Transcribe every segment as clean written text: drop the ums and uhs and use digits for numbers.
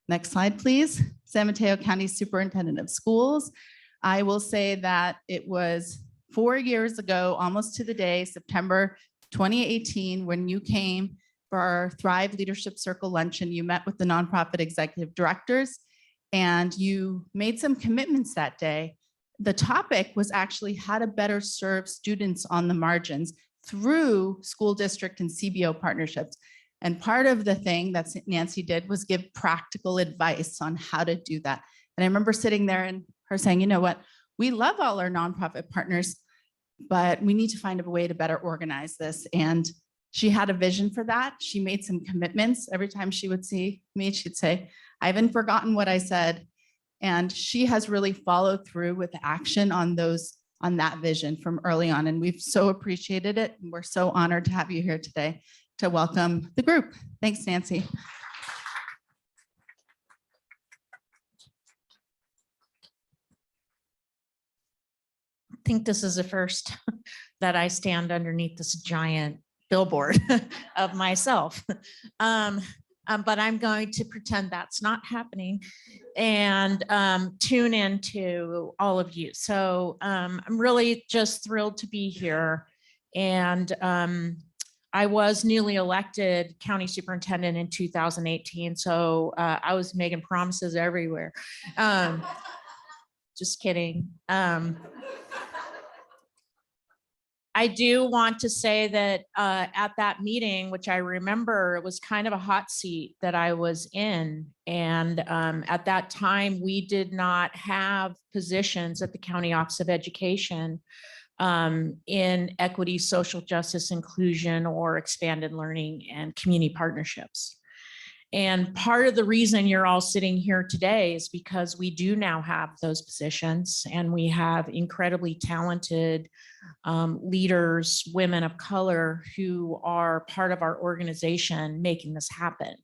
Next slide, please. San Mateo County Superintendent of Schools. I will say that it was 4 years ago, almost to the day, September 2018, when you came for our Thrive Leadership Circle luncheon. You met with the nonprofit executive directors and you made some commitments that day. The topic was actually how to better serve students on the margins through school district and CBO partnerships. And part of the thing that Nancy did was give practical advice on how to do that. And I remember sitting there and her saying, you know what, we love all our nonprofit partners, but we need to find a way to better organize this. And she had a vision for that. She made some commitments. Every time she would see me, she'd say, I haven't forgotten what I said. And she has really followed through with action on that vision from early on. And we've so appreciated it. And we're so honored to have you here today to welcome the group. Thanks, Nancy. I think this is the first that I stand underneath this giant billboard of myself. But I'm going to pretend that's not happening and tune into all of you. So I'm really just thrilled to be here. And I was newly elected county superintendent in 2018. So I was making promises everywhere. Just kidding. I do want to say that at that meeting, which I remember, it was kind of a hot seat that I was in. And at that time, we did not have positions at the County Office of Education in equity, social justice, inclusion, or expanded learning and community partnerships. And part of the reason you're all sitting here today is because we do now have those positions, and we have incredibly talented leaders, women of color, who are part of our organization making this happen.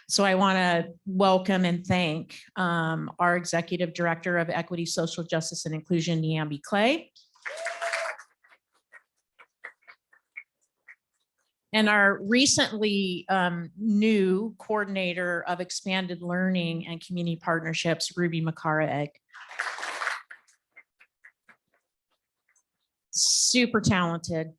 So I want to welcome and thank our Executive Director of Equity, Social Justice, and Inclusion, Nyambi Clay. And our recently new coordinator of expanded learning and community partnerships, Ruby Makara-Egg. Super talented.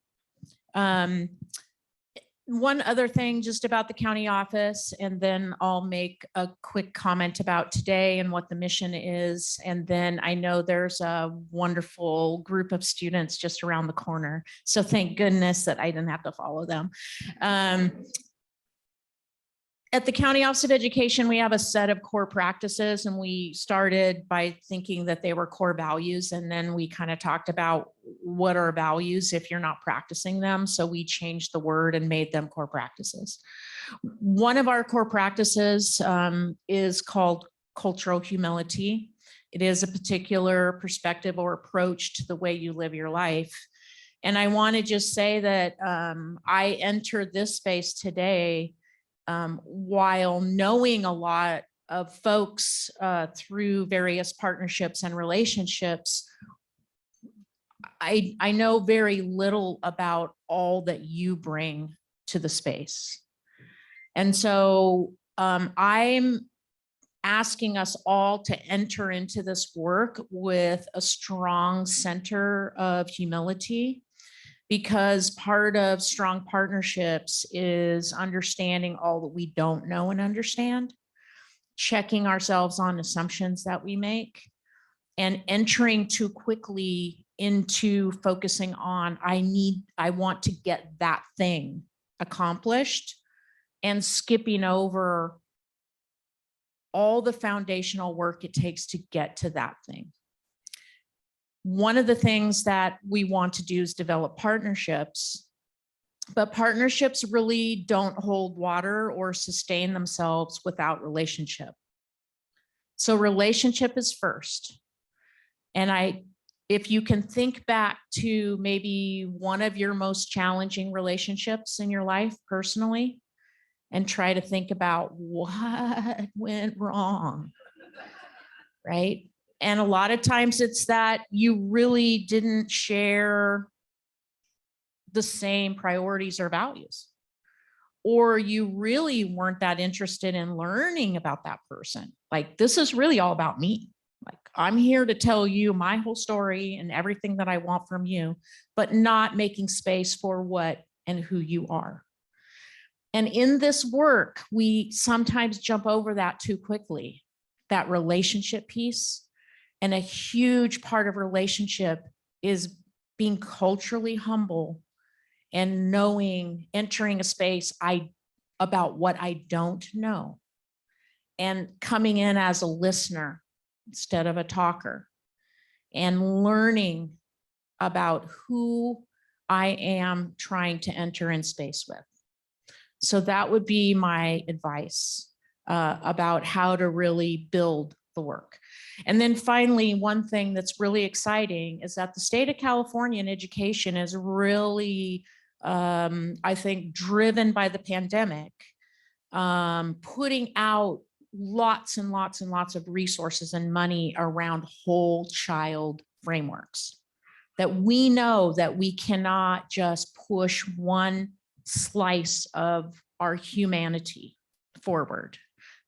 One other thing just about the county office, and then I'll make a quick comment about today and what the mission is. And then I know there's a wonderful group of students just around the corner. So thank goodness that I didn't have to follow them. At the County Office of Education, we have a set of core practices, and we started by thinking that they were core values. And then we kind of talked about what are values if you're not practicing them. So we changed the word and made them core practices. One of our core practices is called cultural humility. It is a particular perspective or approach to the way you live your life. And I want to just say that I entered this space today while knowing a lot of folks through various partnerships and relationships. I know very little about all that you bring to the space. And so I'm asking us all to enter into this work with a strong center of humility, because part of strong partnerships is understanding all that we don't know and understand, checking ourselves on assumptions that we make, and entering too quickly into focusing on, I want to get that thing accomplished, and skipping over all the foundational work it takes to get to that thing. One of the things that we want to do is develop partnerships, but partnerships really don't hold water or sustain themselves without relationship. So relationship is first. And if you can think back to maybe one of your most challenging relationships in your life personally, and try to think about what went wrong, right? And a lot of times it's that you really didn't share the same priorities or values, or you really weren't that interested in learning about that person. Like, this is really all about me. Like, I'm here to tell you my whole story and everything that I want from you, but not making space for what and who you are. And in this work, we sometimes jump over that too quickly, that relationship piece. And a huge part of relationship is being culturally humble and knowing, entering a space about what I don't know, and coming in as a listener instead of a talker, and learning about who I am trying to enter in space with. So that would be my advice about how to really build the work. And then finally, one thing that's really exciting is that the state of California in education is really, I think, driven by the pandemic, putting out lots and lots and lots of resources and money around whole child frameworks, that we know that we cannot just push one slice of our humanity forward,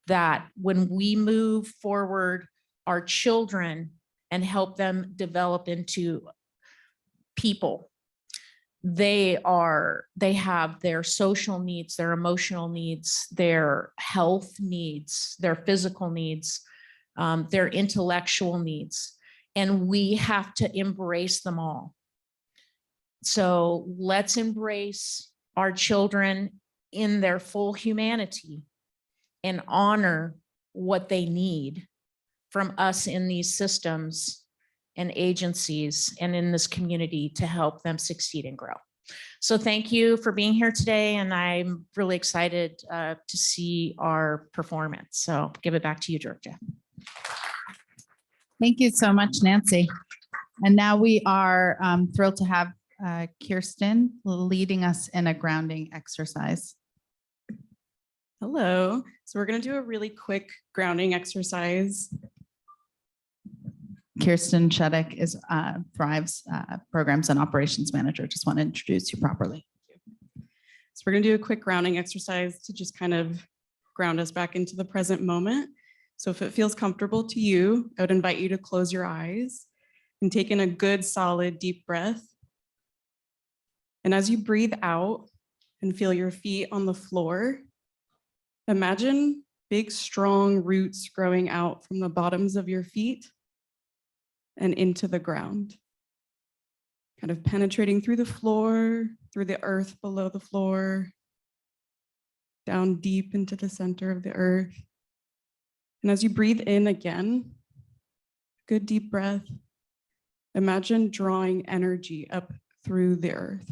that when we move forward our children and help them develop into people, they have their social needs, their emotional needs, their health needs, their physical needs, their intellectual needs, and we have to embrace them all. So let's embrace our children in their full humanity and honor what they need from us in these systems and agencies and in this community to help them succeed and grow. So thank you for being here today. And I'm really excited to see our performance. So give it back to you, Georgia. Thank you so much, Nancy. And now we are thrilled to have Kirsten leading us in a grounding exercise. Hello. So we're going to do a really quick grounding exercise. Kirsten Sheddick is Thrive's Programs and Operations Manager. Just want to introduce you properly. So we're going to do a quick grounding exercise to just kind of ground us back into the present moment. So if it feels comfortable to you, I would invite you to close your eyes and take in a good, solid, deep breath. And as you breathe out and feel your feet on the floor, imagine big, strong roots growing out from the bottoms of your feet and into the ground, kind of penetrating through the floor, through the earth below the floor, down deep into the center of the earth. And as you breathe in again, good deep breath, imagine drawing energy up through the earth.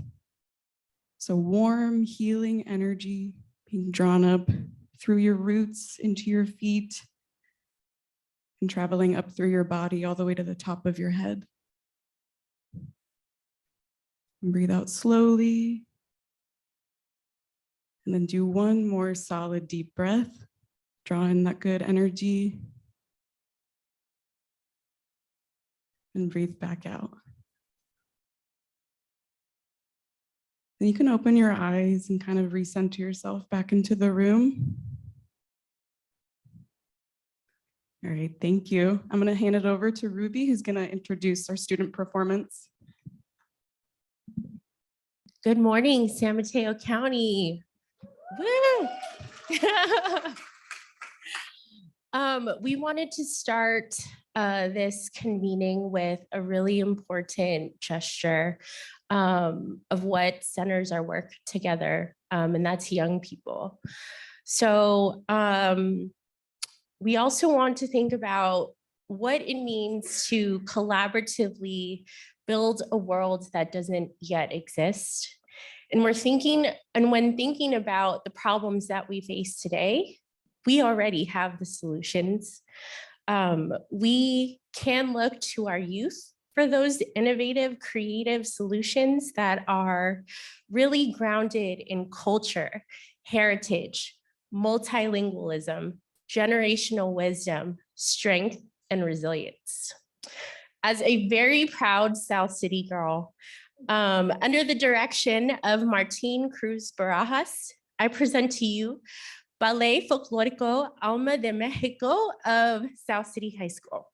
So warm, healing energy being drawn up through your roots into your feet and traveling up through your body all the way to the top of your head. And breathe out slowly. And then do one more solid deep breath. Draw in that good energy. And breathe back out. Then you can open your eyes and kind of recenter yourself back into the room. All right, thank you. I'm going to hand it over to Ruby, who's going to introduce our student performance. Good morning, San Mateo County. Woo! We wanted to start this convening with a really important gesture of what centers our work together, and that's young people. So we also want to think about what it means to collaboratively build a world that doesn't yet exist. And when thinking about the problems that we face today, we already have the solutions. We can look to our youth for those innovative, creative solutions that are really grounded in culture, heritage, multilingualism, generational wisdom, strength, and resilience. As a very proud South City girl, under the direction of Martine Cruz Barajas, I present to you Ballet Folclórico Alma de Mexico of South City High School.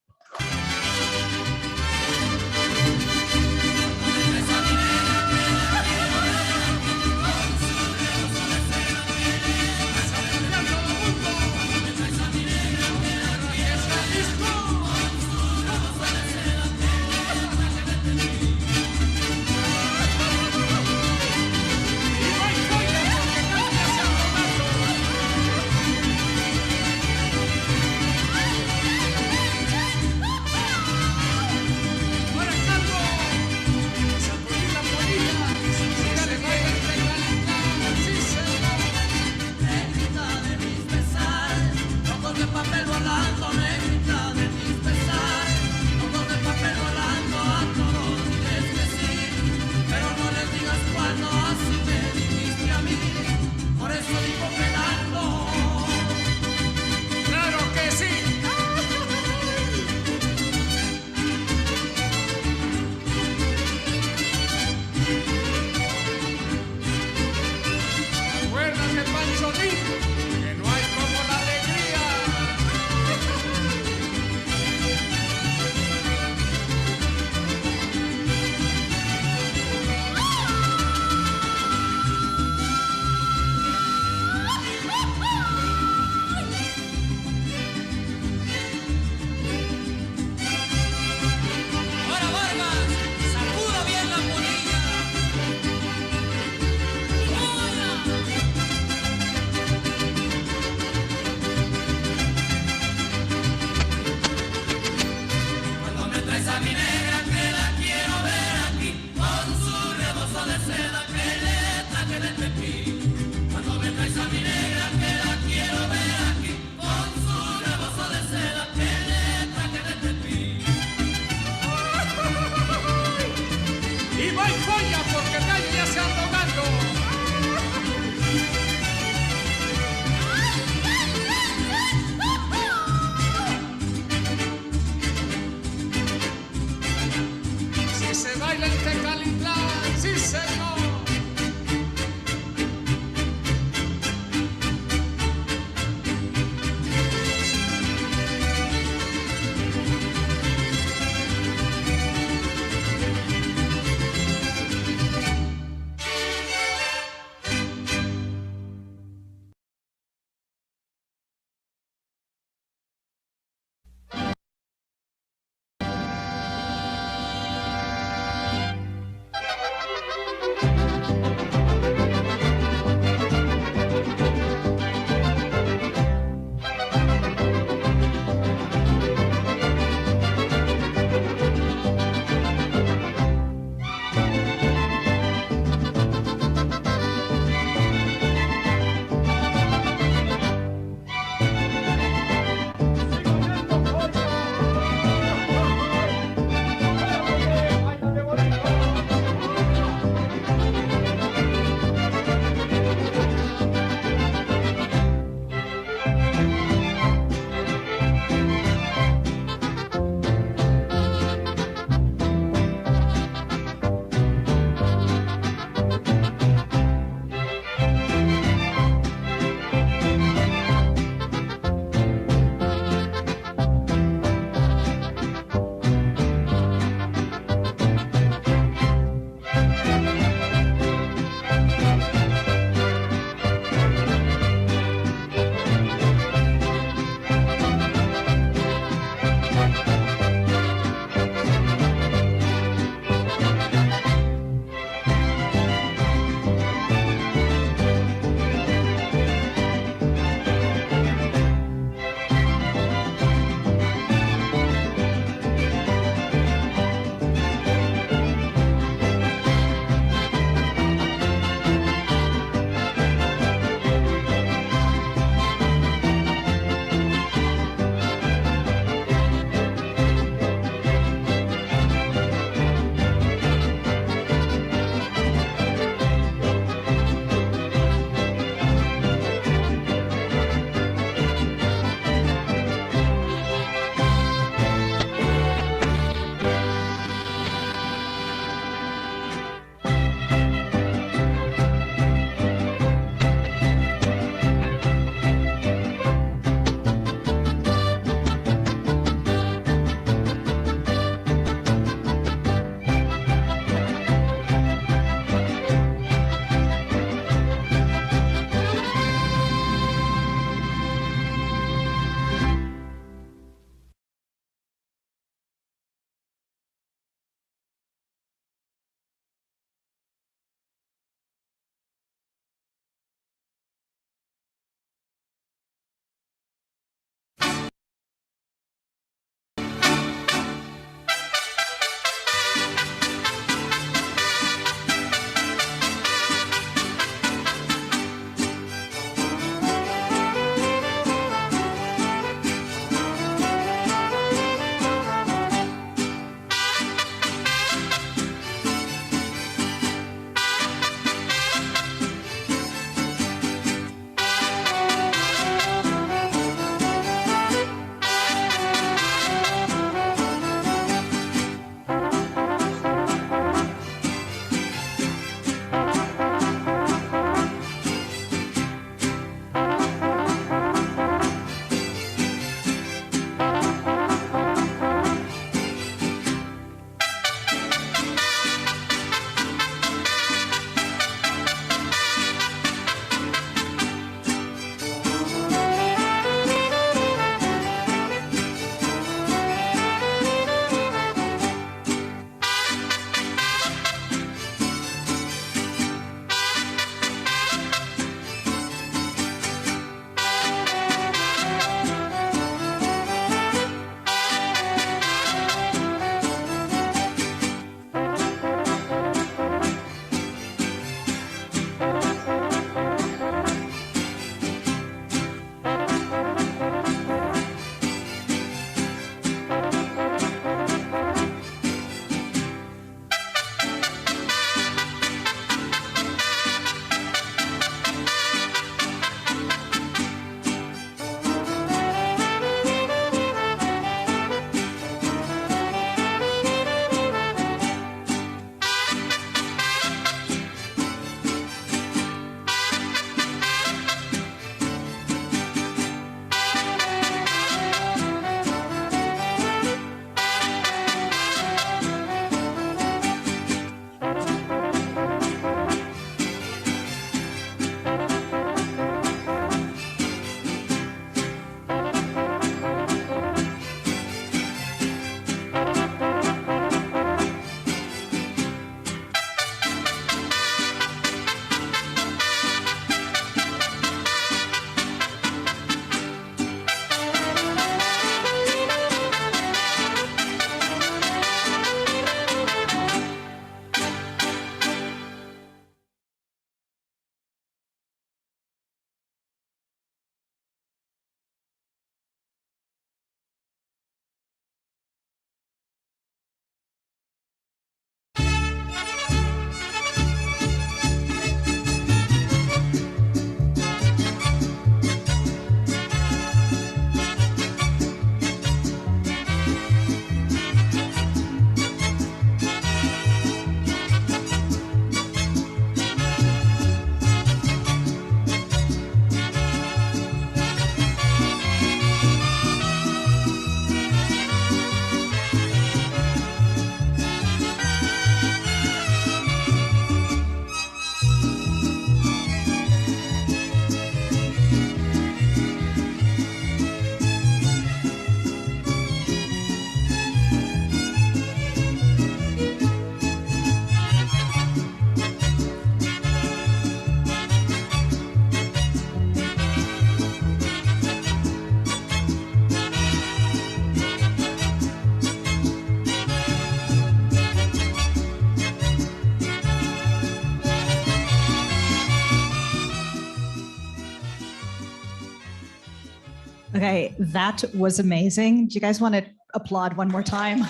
Okay, that was amazing. Do you guys want to applaud one more time?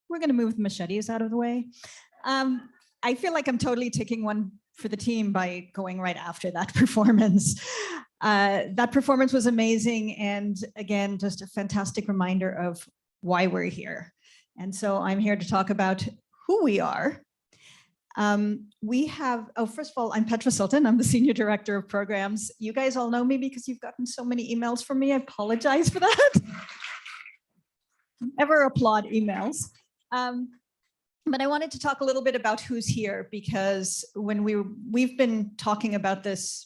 We're going to move the machetes out of the way. I feel like I'm totally taking one for the team by going right after that performance. That performance was amazing. And again, just a fantastic reminder of why we're here. And so I'm here to talk about who we are. We have, first of all, I'm Petra Sultan. I'm the Senior Director of Programs. You guys all know me because you've gotten so many emails from me. I apologize for that. Never applaud emails. But I wanted to talk a little bit about who's here, because when we've been talking about this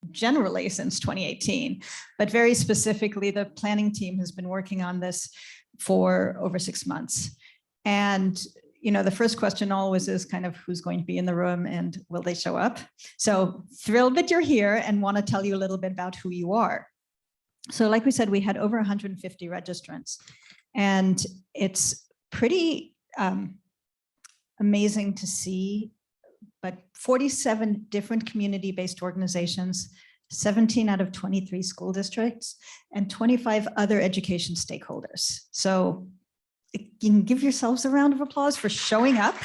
generally since 2018, but very specifically, the planning team has been working on this for over 6 months. And you know, the first question always is kind of who's going to be in the room and will they show up? So thrilled that you're here and want to tell you a little bit about who you are. So like we said, we had over 150 registrants, and it's pretty amazing to see, but 47 different community-based organizations, 17 out of 23 school districts, and 25 other education stakeholders. So you can give yourselves a round of applause for showing up.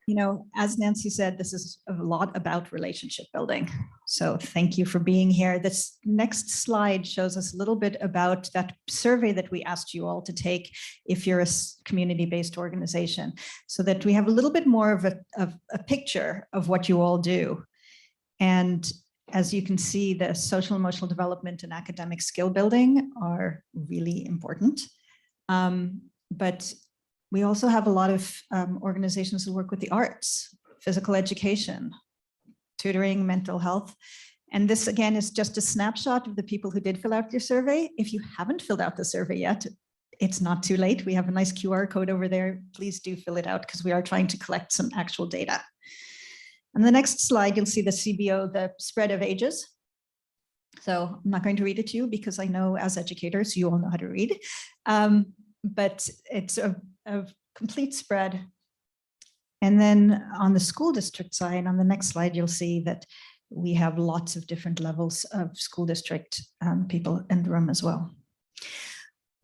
You know, as Nancy said, this is a lot about relationship building. So thank you for being here. This next slide shows us a little bit about that survey that we asked you all to take if you're a community-based organization, so that we have a little bit more of a picture of what you all do. And as you can see, the social emotional development and academic skill building are really important. But we also have a lot of organizations that work with the arts, physical education, tutoring, mental health. And this, again, is just a snapshot of the people who did fill out your survey. If you haven't filled out the survey yet, it's not too late. We have a nice QR code over there. Please do fill it out, because we are trying to collect some actual data. On the next slide, you'll see the CBO, the spread of ages. So I'm not going to read it to you, because I know as educators, you all know how to read. But it's a complete spread. And then on the school district side, on the next slide, you'll see that we have lots of different levels of school district people in the room as well.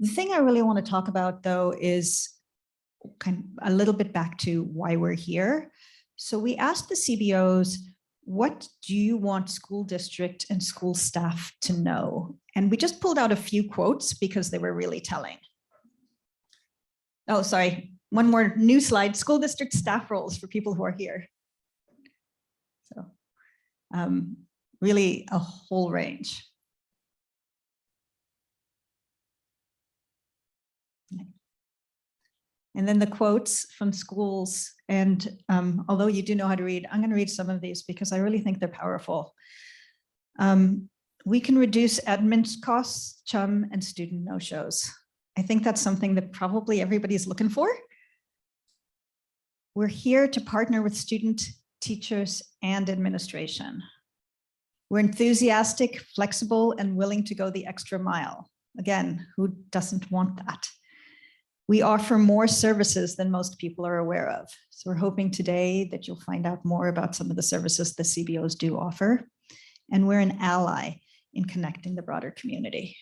The thing I really want to talk about, though, is kind of a little bit back to why we're here. So we asked the CBOs, what do you want school district and school staff to know? And we just pulled out a few quotes because they were really telling. Oh, sorry, one more new slide, school district staff roles for people who are here. So really a whole range. And then the quotes from schools. And although you do know how to read, I'm going to read some of these because I really think they're powerful. We can reduce admin costs, chum, and student no-shows. I think that's something that probably everybody's looking for. We're here to partner with student, teachers, and administration. We're enthusiastic, flexible, and willing to go the extra mile. Again, who doesn't want that? We offer more services than most people are aware of. So we're hoping today that you'll find out more about some of the services the CBOs do offer. And we're an ally in connecting the broader community.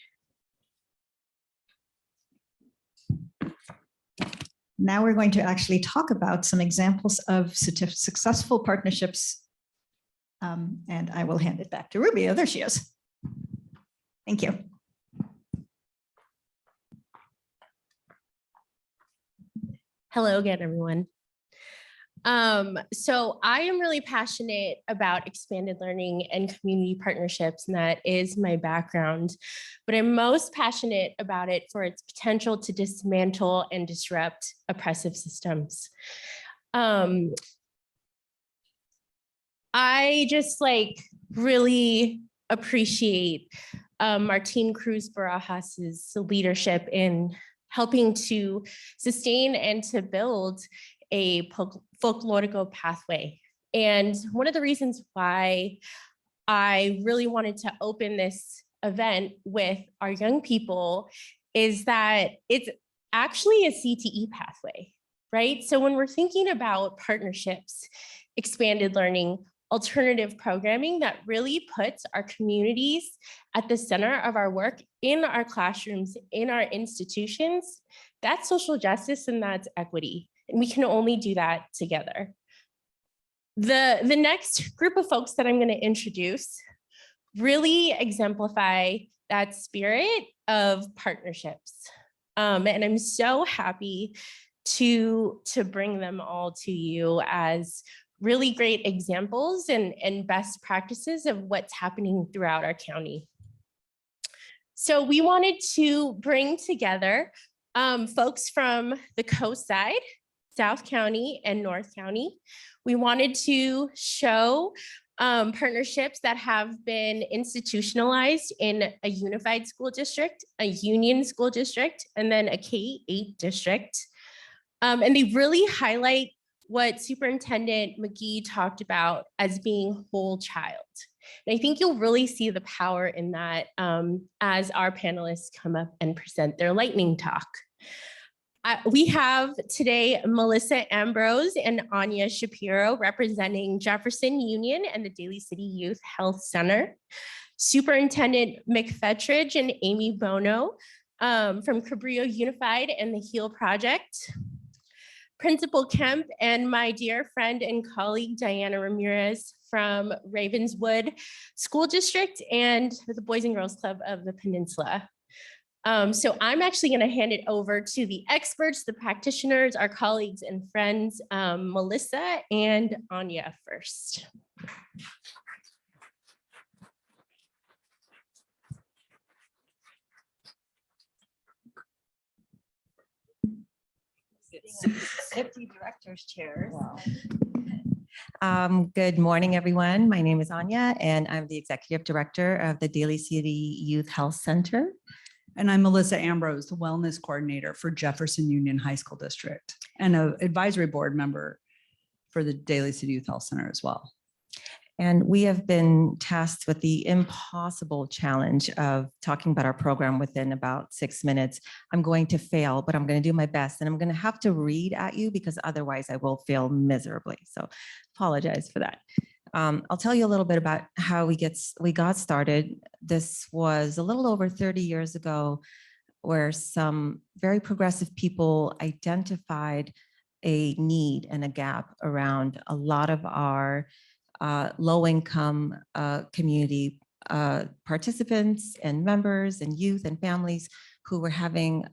Now we're going to actually talk about some examples of successful partnerships. And I will hand it back to Ruby. Oh, there she is. Thank you. Hello again, everyone. So I am really passionate about expanded learning and community partnerships, and that is my background. But I'm most passionate about it for its potential to dismantle and disrupt oppressive systems. I just really appreciate Martine Cruz Barajas' leadership in helping to sustain and to build a folklorico pathway. And one of the reasons why I really wanted to open this event with our young people is that it's actually a CTE pathway, right? So when we're thinking about partnerships, expanded learning, alternative programming, that really puts our communities at the center of our work in our classrooms, in our institutions, that's social justice and that's equity. And we can only do that together. The next group of folks that I'm going to introduce really exemplify that spirit of partnerships. And I'm so happy to bring them all to you as really great examples and best practices of what's happening throughout our county. So we wanted to bring together folks from the coast side, South County and North County. We wanted to show partnerships that have been institutionalized in a unified school district, a union school district, and then a K-8 district. And they really highlight what Superintendent Magee talked about as being whole child. And I think you'll really see the power in that as our panelists come up and present their lightning talk. We have today Melissa Ambrose and Annya Shapiro representing Jefferson Union and the Daly City Youth Health Center. Superintendent McFetridge and Amy Bono from Cabrillo Unified and the HEAL Project. Principal Kemp and my dear friend and colleague Diana Ramirez from Ravenswood School District and the Boys and Girls Club of the Peninsula. So I'm actually going to hand it over to the experts, the practitioners, our colleagues and friends, Melissa and Annya first. Deputy director's chairs. Good morning, everyone. My name is Annya, and I'm the executive director of the Daly City Youth Health Center. And I'm Melissa Ambrose, the wellness coordinator for Jefferson Union High School District and an advisory board member for the Daly City Youth Health Center as well. And we have been tasked with the impossible challenge of talking about our program within about 6 minutes. I'm going to fail, but I'm going to do my best. And I'm going to have to read at you because otherwise I will fail miserably. So apologize for that. I'll tell you a little bit about how we got started. This was a little over 30 years ago, where some very progressive people identified a need and a gap around a lot of our low-income community participants and members and youth and families who were having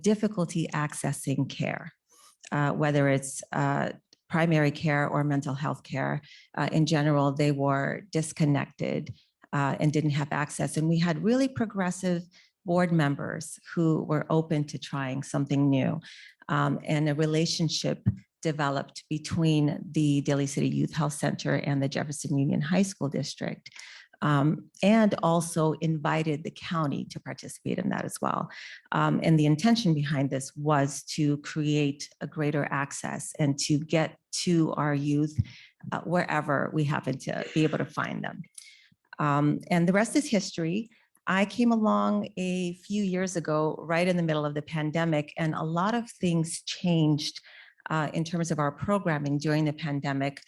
difficulty accessing care, whether it's primary care or mental health care. In general, they were disconnected and didn't have access. And we had really progressive board members who were open to trying something new. And a relationship developed between the Daly City Youth Health Center and the Jefferson Union High School District, and also invited the county to participate in that as well. And the intention behind this was to create a greater access and to get to our youth wherever we happen to be able to find them. And the rest is history. I came along a few years ago, right in the middle of the pandemic, and a lot of things changed in terms of our programming during the pandemic,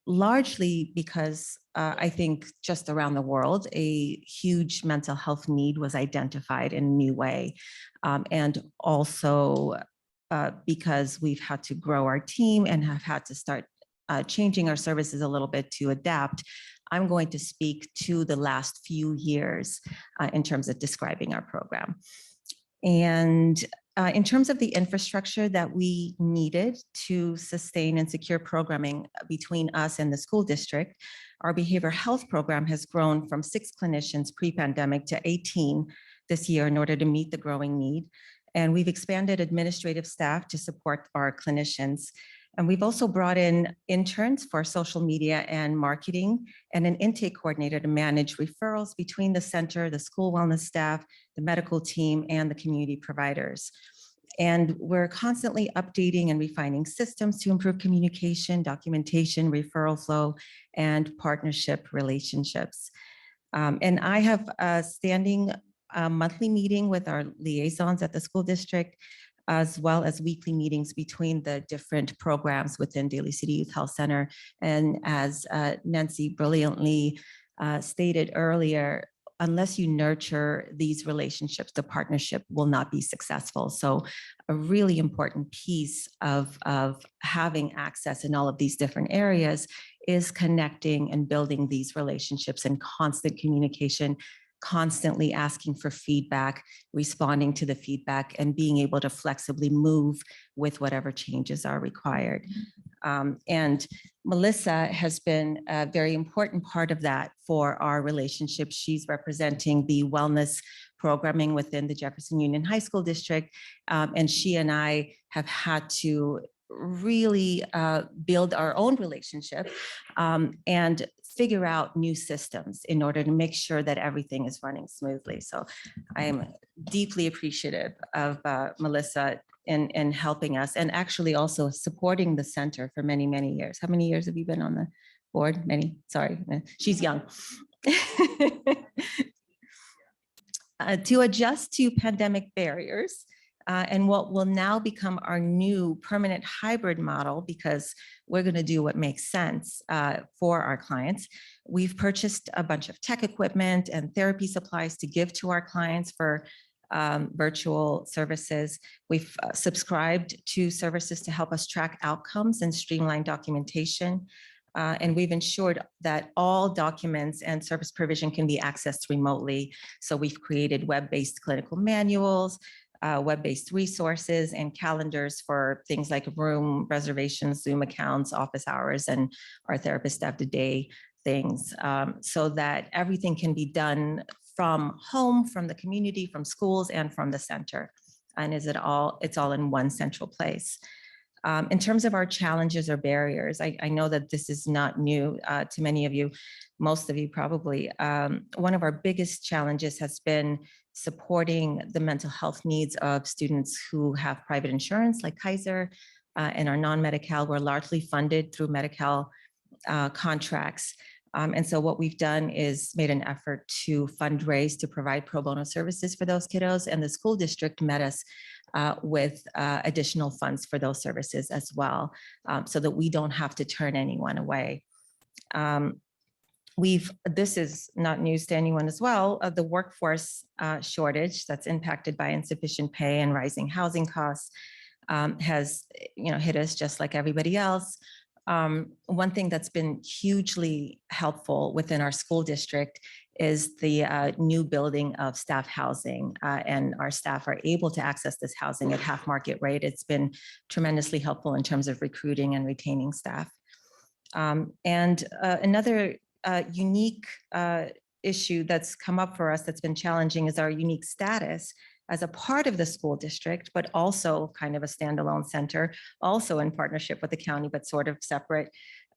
largely because I think just around the world, a huge mental health need was identified in a new way. And also because we've had to grow our team and have had to start changing our services a little bit to adapt. I'm going to speak to the last few years in terms of describing our program. And in terms of the infrastructure that we needed to sustain and secure programming between us and the school district, our behavioral health program has grown from 6 clinicians pre-pandemic to 18 this year in order to meet the growing need. And we've expanded administrative staff to support our clinicians. And we've also brought in interns for social media and marketing and an intake coordinator to manage referrals between the center, the school wellness staff, the medical team, and the community providers. And we're constantly updating and refining systems to improve communication, documentation, referral flow, and partnership relationships. And I have standing a monthly meeting with our liaisons at the school district, as well as weekly meetings between the different programs within Daly City Youth Health Center. And as Nancy brilliantly stated earlier, unless you nurture these relationships, the partnership will not be successful. So a really important piece of having access in all of these different areas is connecting and building these relationships and constant communication, constantly asking for feedback, responding to the feedback, and being able to flexibly move with whatever changes are required. And Melissa has been a very important part of that for our relationship. She's representing the wellness programming within the Jefferson Union High School District. And she and I have had to really build our own relationship and figure out new systems in order to make sure that everything is running smoothly. So I am deeply appreciative of Melissa in helping us and actually also supporting the center for many, many years. How many years have you been on the board? Many, sorry, she's young. To adjust to pandemic barriers, and what will now become our new permanent hybrid model, because we're going to do what makes sense for our clients. We've purchased a bunch of tech equipment and therapy supplies to give to our clients for virtual services. We've subscribed to services to help us track outcomes and streamline documentation. And we've ensured that all documents and service provision can be accessed remotely. So we've created web-based clinical manuals, web-based resources, and calendars for things like room reservations, Zoom accounts, office hours, and our therapist day-to-day things, so that everything can be done from home, from the community, from schools, and from the center. And it's all in one central place. In terms of our challenges or barriers, I know that this is not new to many of you, most of you probably. One of our biggest challenges has been supporting the mental health needs of students who have private insurance like Kaiser and our non-Medi-Cal. We're largely funded through Medi-Cal contracts. And so what we've done is made an effort to fundraise to provide pro bono services for those kiddos, and the school district met us with additional funds for those services as well, so that we don't have to turn anyone away. This is not news to anyone as well, the workforce shortage that's impacted by insufficient pay and rising housing costs has hit us just like everybody else. One thing that's been hugely helpful within our school district is the new building of staff housing, and our staff are able to access this housing at half market rate. It's been tremendously helpful in terms of recruiting and retaining staff. And another unique issue that's come up for us that's been challenging is our unique status as a part of the school district, but also kind of a standalone center, also in partnership with the county, but sort of separate.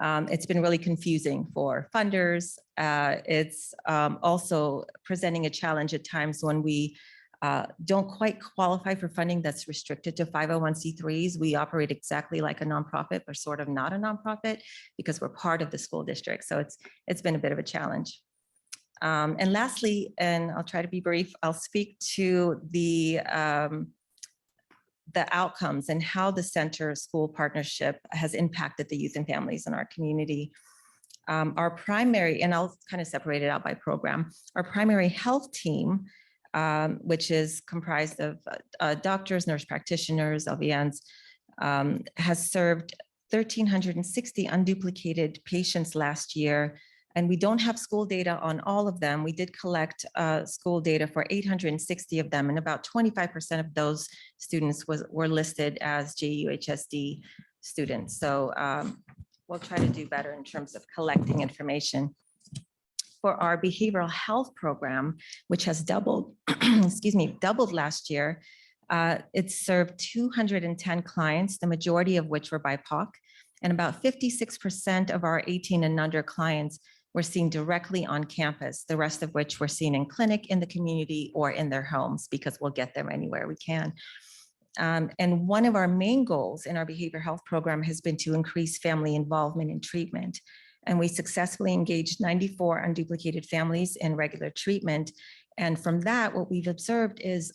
It's been really confusing for funders. It's also presenting a challenge at times when we don't quite qualify for funding that's restricted to 501c3s. We operate exactly like a nonprofit, but sort of not a nonprofit because we're part of the school district. So it's been a bit of a challenge. And lastly, and I'll try to be brief, I'll speak to the outcomes and how the center school partnership has impacted the youth and families in our community. Our primary, and I'll kind of separate it out by program, our primary health team, which is comprised of doctors, nurse practitioners, LVNs, has served 1,360 unduplicated patients last year. And we don't have school data on all of them. We did collect school data for 860 of them, and about 25% of those students were listed as JUHSD students. So we'll try to do better in terms of collecting information. For our behavioral health program, which has doubled, doubled last year, it served 210 clients, the majority of which were BIPOC, and about 56% of our 18 and under clients were seen directly on campus, the rest of which were seen in clinic, in the community, or in their homes, because we'll get them anywhere we can. And one of our main goals in our behavioral health program has been to increase family involvement in treatment. And we successfully engaged 94 unduplicated families in regular treatment. And from that, what we've observed is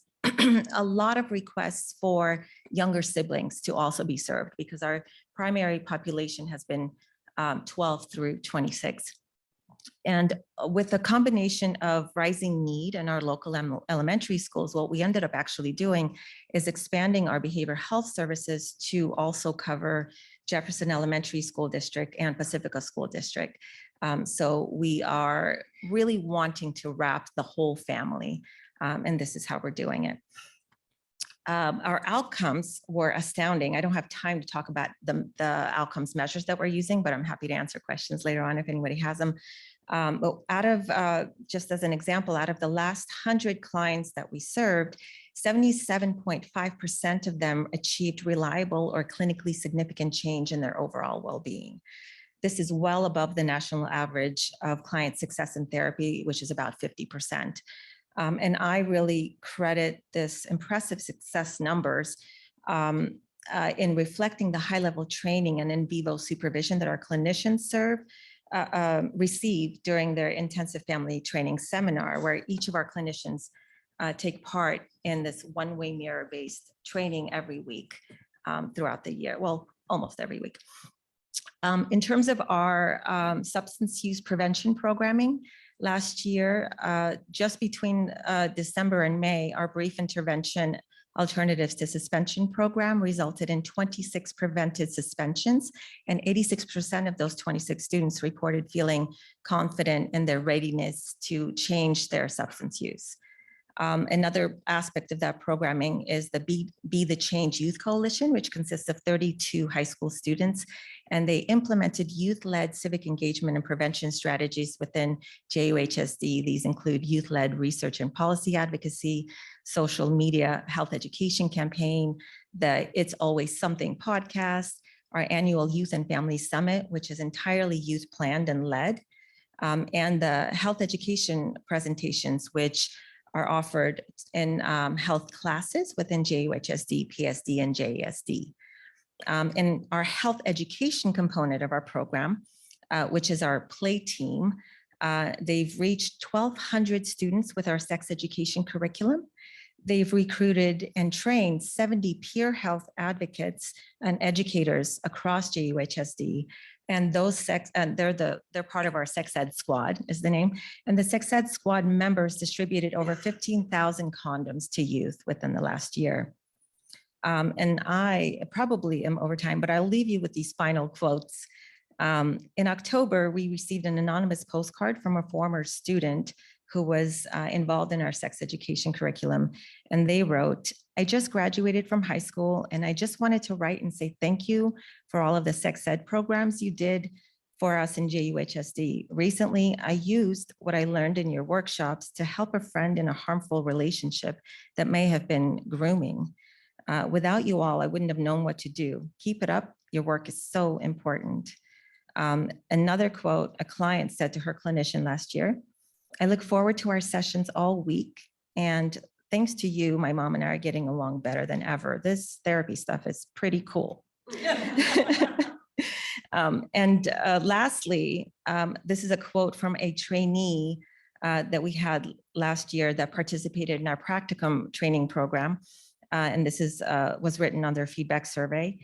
a lot of requests for younger siblings to also be served because our primary population has been 12 through 26. And with a combination of rising need in our local elementary schools, what we ended up actually doing is expanding our behavioral health services to also cover Jefferson Elementary School District and Pacifica School District. So we are really wanting to wrap the whole family, and this is how we're doing it. Our outcomes were astounding. I don't have time to talk about the outcomes measures that we're using, but I'm happy to answer questions later on if anybody has them. But out of, just as an example, out of the last 100 clients that we served, 77.5% of them achieved reliable or clinically significant change in their overall well-being. This is well above the national average of client success in therapy, which is about 50%. And I really credit this impressive success numbers in reflecting the high-level training and in vivo supervision that our clinicians receive during their intensive family training seminar, where each of our clinicians take part in this one-way mirror-based training every week throughout the year, well, almost every week. In terms of our substance use prevention programming, last year, just between December and May, our brief intervention alternatives to suspension program resulted in 26 prevented suspensions, and 86% of those 26 students reported feeling confident in their readiness to change their substance use. Another aspect of that programming is the Be the Change Youth Coalition, which consists of 32 high school students, and they implemented youth-led civic engagement and prevention strategies within JUHSD. These include youth-led research and policy advocacy, social media health education campaign, the It's Always Something podcast, our annual Youth and Family Summit, which is entirely youth planned and led, and the health education presentations, which are offered in health classes within JUHSD, PSD, and JESD. In our health education component of our program, which is our play team, they've reached 1,200 students with our sex education curriculum. They've recruited and trained 70 peer health advocates and educators across JUHSD. And those they're part of our sex ed squad is the name. And the sex ed squad members distributed over 15,000 condoms to youth within the last year. And I probably am over time, but I'll leave you with these final quotes. In October, we received an anonymous postcard from a former student who was involved in our sex education curriculum. And they wrote, "I just graduated from high school and I just wanted to write and say thank you for all of the sex ed programs you did for us in JUHSD. Recently, I used what I learned in your workshops to help a friend in a harmful relationship that may have been grooming. Without you all, I wouldn't have known what to do. Keep it up. Your work is so important." Another quote, a client said to her clinician last year, "I look forward to our sessions all week. And thanks to you, my mom and I are getting along better than ever. This therapy stuff is pretty cool." Lastly, this is a quote from a trainee that we had last year that participated in our practicum training program. And this was written on their feedback survey.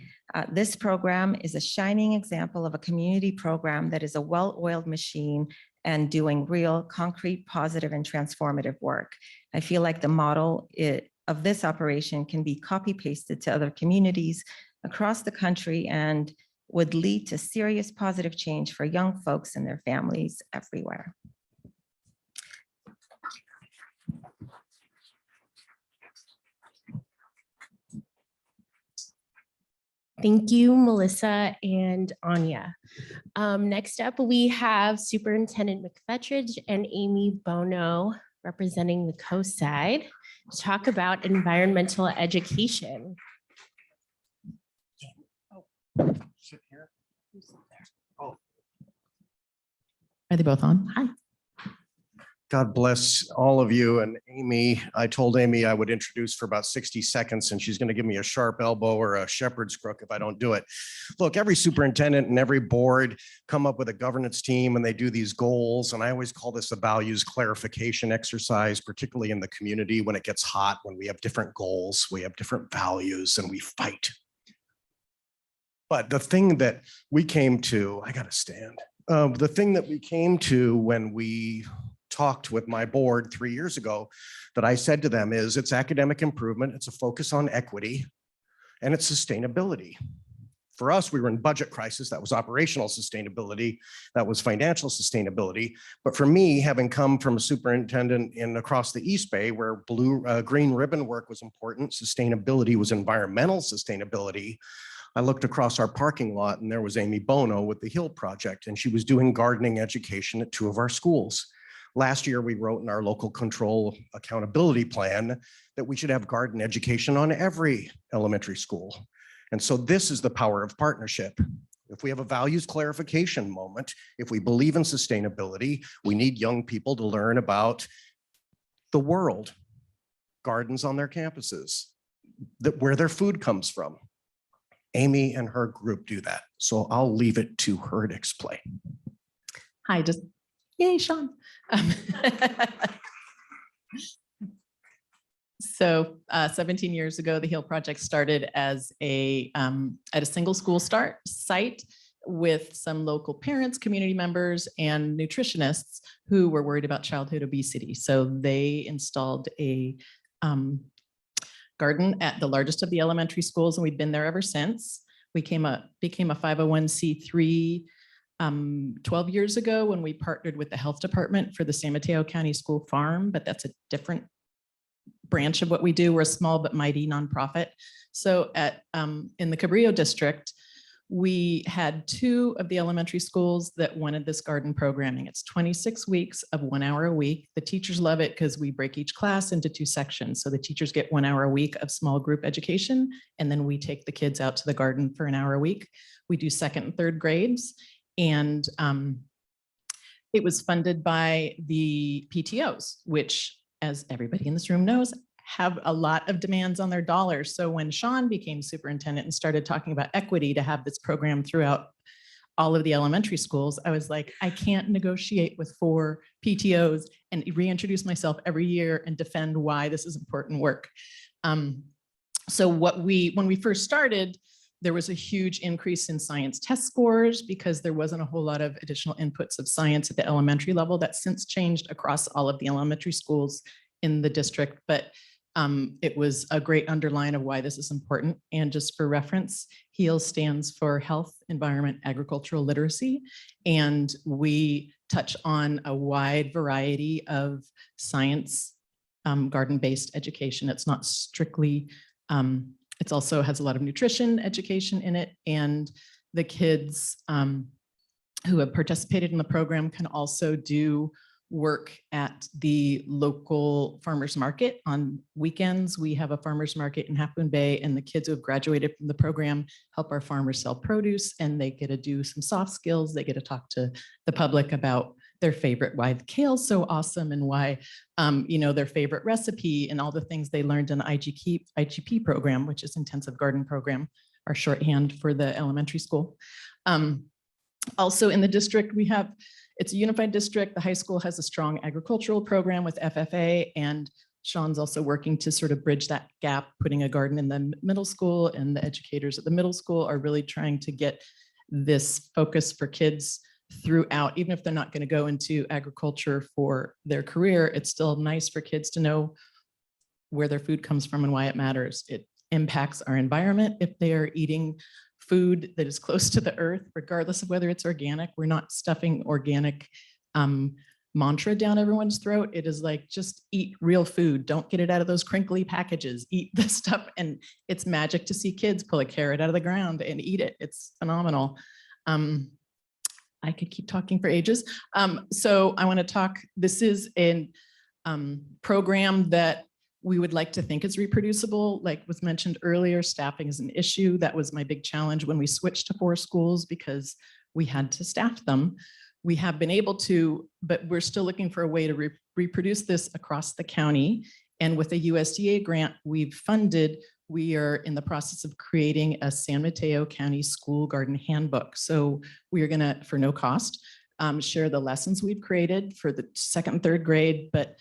"This program is a shining example of a community program that is a well-oiled machine and doing real, concrete, positive, and transformative work. I feel like the model of this operation can be copy-pasted to other communities across the country and would lead to serious positive change for young folks and their families everywhere." Thank you, Melissa and Annya. Next up, we have Superintendent McFetridge and Amy Bono representing the coast side to talk about environmental education. Sit here. Oh. Are they both on? Hi. God bless all of you. And Amy, I told Amy I would introduce for about 60 seconds and she's going to give me a sharp elbow or a shepherd's crook if I don't do it. Look, every superintendent and every board come up with a governance team and they do these goals. And I always call this a values clarification exercise, particularly in the community when it gets hot, when we have different goals, we have different values and we fight. But the thing that we came to, I got to stand. The thing that we came to when we talked with my board 3 years ago that I said to them is it's academic improvement, it's a focus on equity, and it's sustainability. For us, we were in budget crisis. That was operational sustainability. That was financial sustainability. But for me, having come from a superintendent in across the East Bay where green ribbon work was important, sustainability was environmental sustainability. I looked across our parking lot and there was Amy Bono with the Hill Project, and she was doing gardening education at 2 of our schools. Last year, we wrote in our local control accountability plan that we should have garden education on every elementary school. And so this is the power of partnership. If we have a values clarification moment, if we believe in sustainability, we need young people to learn about the world, gardens on their campuses, where their food comes from. Amy and her group do that. So I'll leave it to her to explain. Hi, just yay, Sean. So 17 years ago, the HEAL Project started as at a single school site with some local parents, community members, and nutritionists who were worried about childhood obesity. So they installed a garden at the largest of the elementary schools, and we've been there ever since. We became a 501c3 12 years ago when we partnered with the health department for the San Mateo County School Farm, but that's a different branch of what we do. We're a small but mighty nonprofit. So in the Cabrillo district, we had 2 of the elementary schools that wanted this garden programming. It's 26 weeks of 1 hour a week. The teachers love it because we break each class into 2 sections. So the teachers get 1 hour a week of small group education, and then we take the kids out to the garden for 1 hour a week. We do 2nd and 3rd grades, and it was funded by the PTOs, which, as everybody in this room knows, have a lot of demands on their dollars. So when Sean became superintendent and started talking about equity to have this program throughout all of the elementary schools, I was like, I can't negotiate with 4 PTOs and reintroduce myself every year and defend why this is important work. So when we first started, there was a huge increase in science test scores because there wasn't a whole lot of additional inputs of science at the elementary level. That's since changed across all of the elementary schools in the district, but it was a great underline of why this is important. And just for reference, HEAL stands for Health, Environment, Agricultural Literacy. And we touch on a wide variety of science, garden-based education. It's not strictly, it also has a lot of nutrition education in it. And the kids who have participated in the program can also do work at the local farmers market. On weekends, we have a farmers market in Half Moon Bay, and the kids who have graduated from the program help our farmers sell produce, and they get to do some soft skills. They get to talk to the public about their favorite, why the kale's so awesome, and why, their favorite recipe, and all the things they learned in the IGP program, which is Intensive Garden Program, our shorthand for the elementary school. Also in the district, it's a unified district. The high school has a strong agricultural program with FFA, and Sean's also working to sort of bridge that gap, putting a garden in the middle school, and the educators at the middle school are really trying to get this focus for kids throughout. Even if they're not going to go into agriculture for their career, it's still nice for kids to know where their food comes from and why it matters. It impacts our environment if they are eating food that is close to the earth, regardless of whether it's organic. We're not stuffing organic mantra down everyone's throat. It is like, just eat real food. Don't get it out of those crinkly packages. Eat the stuff. And it's magic to see kids pull a carrot out of the ground and eat it. It's phenomenal. I could keep talking for ages. So I want to talk, this is a program that we would like to think is reproducible. Like was mentioned earlier, staffing is an issue. That was my big challenge when we switched to 4 schools because we had to staff them. we have been able to, but we're still looking for a way to reproduce this across the county. And with a USDA grant we've funded, we are in the process of creating a San Mateo County School Garden Handbook. So we are gonna, for no cost, share the lessons we've created for the 2nd and 3rd grade, but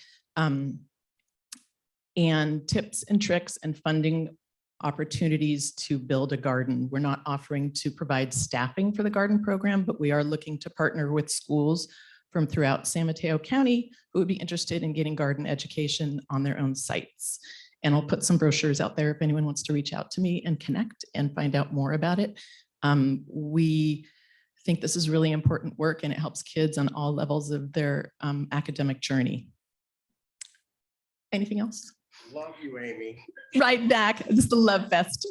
and tips and tricks and funding opportunities to build a garden. We're not offering to provide staffing for the garden program, but we are looking to partner with schools from throughout San Mateo County who would be interested in getting garden education on their own sites. And I'll put some brochures out there if anyone wants to reach out to me and connect and find out more about it. We think this is really important work and it helps kids on all levels of their academic journey. Anything else? Love you, Amy. Right back, just a love fest.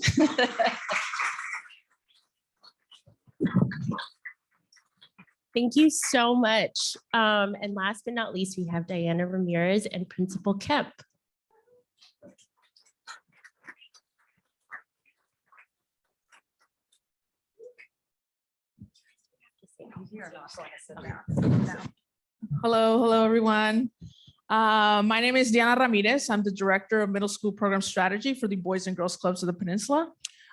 Thank you so much. And last but not least, we have Diana Ramirez and Principal Kemp. Hello, everyone. My name is Diana Ramirez. I'm the Director of Middle School Program Strategy for the Boys and Girls Clubs of the Peninsula.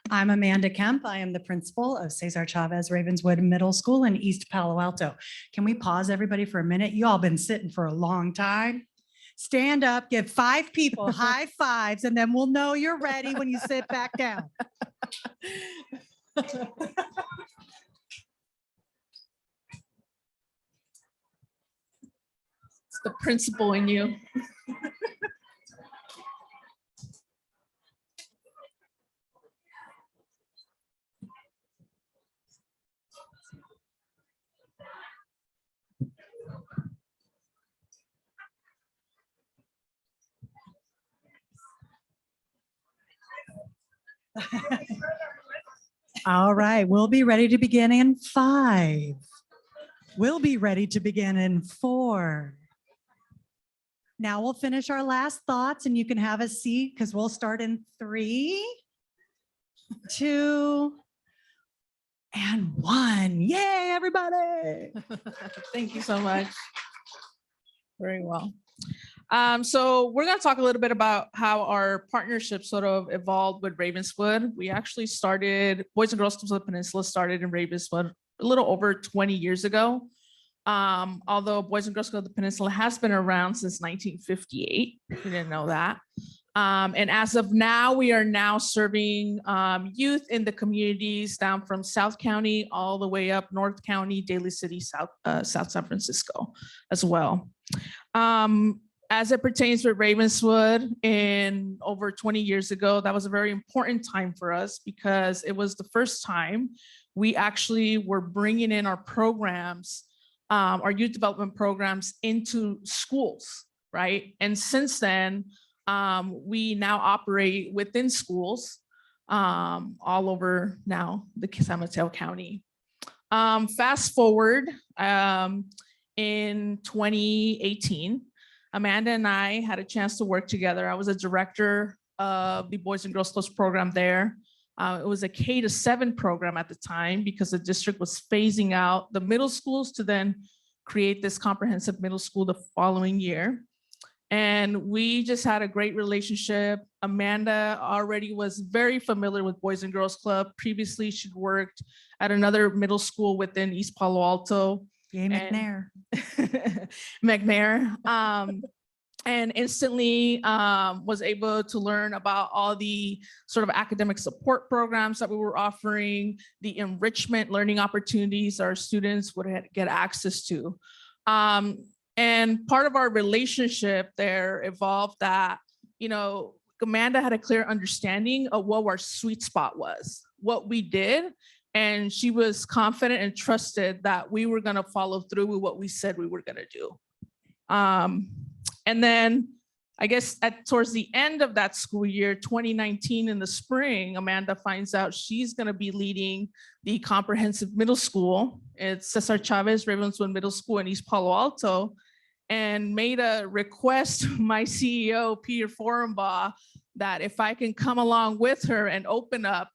I'm Amanda Kemp. I am the principal of Cesar Chavez Ravenswood Middle School in East Palo Alto. Can we pause everybody for a minute? You all been sitting for a long time. Stand up, give 5 people high fives, and then we'll know you're ready when you sit back down. It's the principal in you. All right, we'll be ready to begin in 5. We'll be ready to begin in 4. Now we'll finish our last thoughts and you can have a seat because we'll start in 3, 2, and 1. Yay, everybody. Thank you so much. Very well. So we're going to talk a little bit about how our partnership sort of evolved with Ravenswood. We actually started, Boys and Girls Clubs of the Peninsula started in Ravenswood a little over 20 years ago. Although Boys and Girls Clubs of the Peninsula has been around since 1958. We didn't know that. And as of now, we are now serving youth in the communities down from South County all the way up North County, Daly City, South San Francisco as well. As it pertains to Ravenswood, in over 20 years ago, that was a very important time for us because it was the first time we actually were bringing in our programs, our youth development programs into schools, right? And since then, we now operate within schools all over now the San Mateo County. Fast forward in 2018, Amanda and I had a chance to work together. I was a director of the Boys and Girls Clubs program there. It was a K-7 program at the time because the district was phasing out the middle schools to then create this comprehensive middle school the following year. And we just had a great relationship. Amanda already was very familiar with Boys and Girls Club. Previously, she'd worked at another middle school within East Palo Alto. Yay, McNair. McNair. And instantly was able to learn about all the sort of academic support programs that we were offering, the enrichment learning opportunities our students would get access to. And part of our relationship there evolved that, you know, Amanda had a clear understanding of what our sweet spot was, what we did. And she was confident and trusted that we were going to follow through with what we said we were going to do. And then I guess towards the end of that school year, 2019 in the spring, Amanda finds out she's going to be leading the comprehensive middle school. It's Cesar Chavez Ravenswood Middle School in East Palo Alto, and made a request to my CEO, Peter Forenbaugh, that if I can come along with her and open up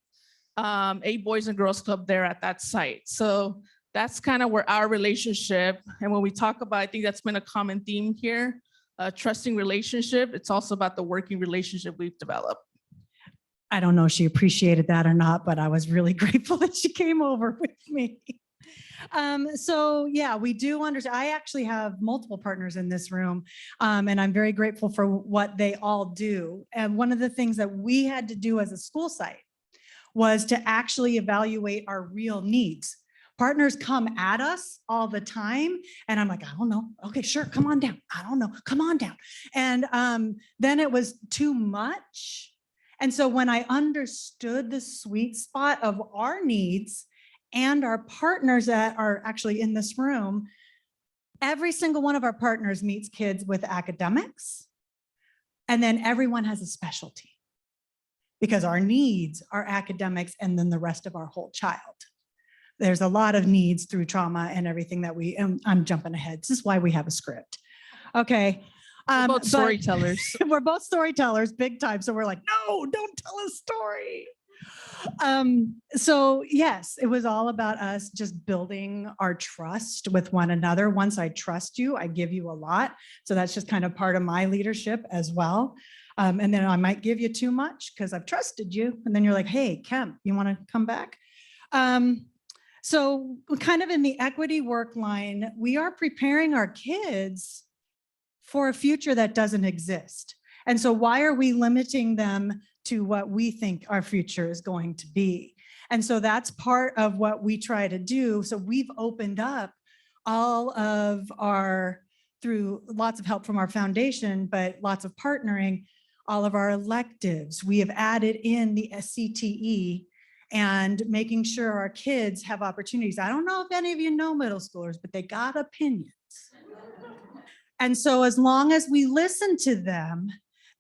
a Boys and Girls Club there at that site. So that's kind of where our relationship, and when we talk about, I think that's been a common theme here, a trusting relationship. It's also about the working relationship we've developed. I don't know if she appreciated that or not, but I was really grateful that she came over with me. So yeah, we do understand. I actually have multiple partners in this room, and I'm very grateful for what they all do. And one of the things that we had to do as a school site was to actually evaluate our real needs. Partners come at us all the time, and I'm like, I don't know. Okay, sure, come on down. I don't know, come on down. And then it was too much. And so when I understood the sweet spot of our needs and our partners that are actually in this room, every single one of our partners meets kids with academics, and then everyone has a specialty because our needs are academics and then the rest of our whole child. There's a lot of needs through trauma and everything that I'm jumping ahead. This is why we have a script. Okay. We're both storytellers. We're both storytellers big time. So we're like, no, don't tell a story. So yes, it was all about us just building our trust with one another. Once I trust you, I give you a lot. So that's just kind of part of my leadership as well. And then I might give you too much because I've trusted you. And then you're like, hey, Kemp, you want to come back? So kind of in the equity work line, we are preparing our kids for a future that doesn't exist. And so why are we limiting them to what we think our future is going to be? And so that's part of what we try to do. So we've opened up all of our, through lots of help from our foundation, but lots of partnering, all of our electives. We have added in the SCTE and making sure our kids have opportunities. I don't know if any of you know middle schoolers, but they got opinions. And so as long as we listen to them,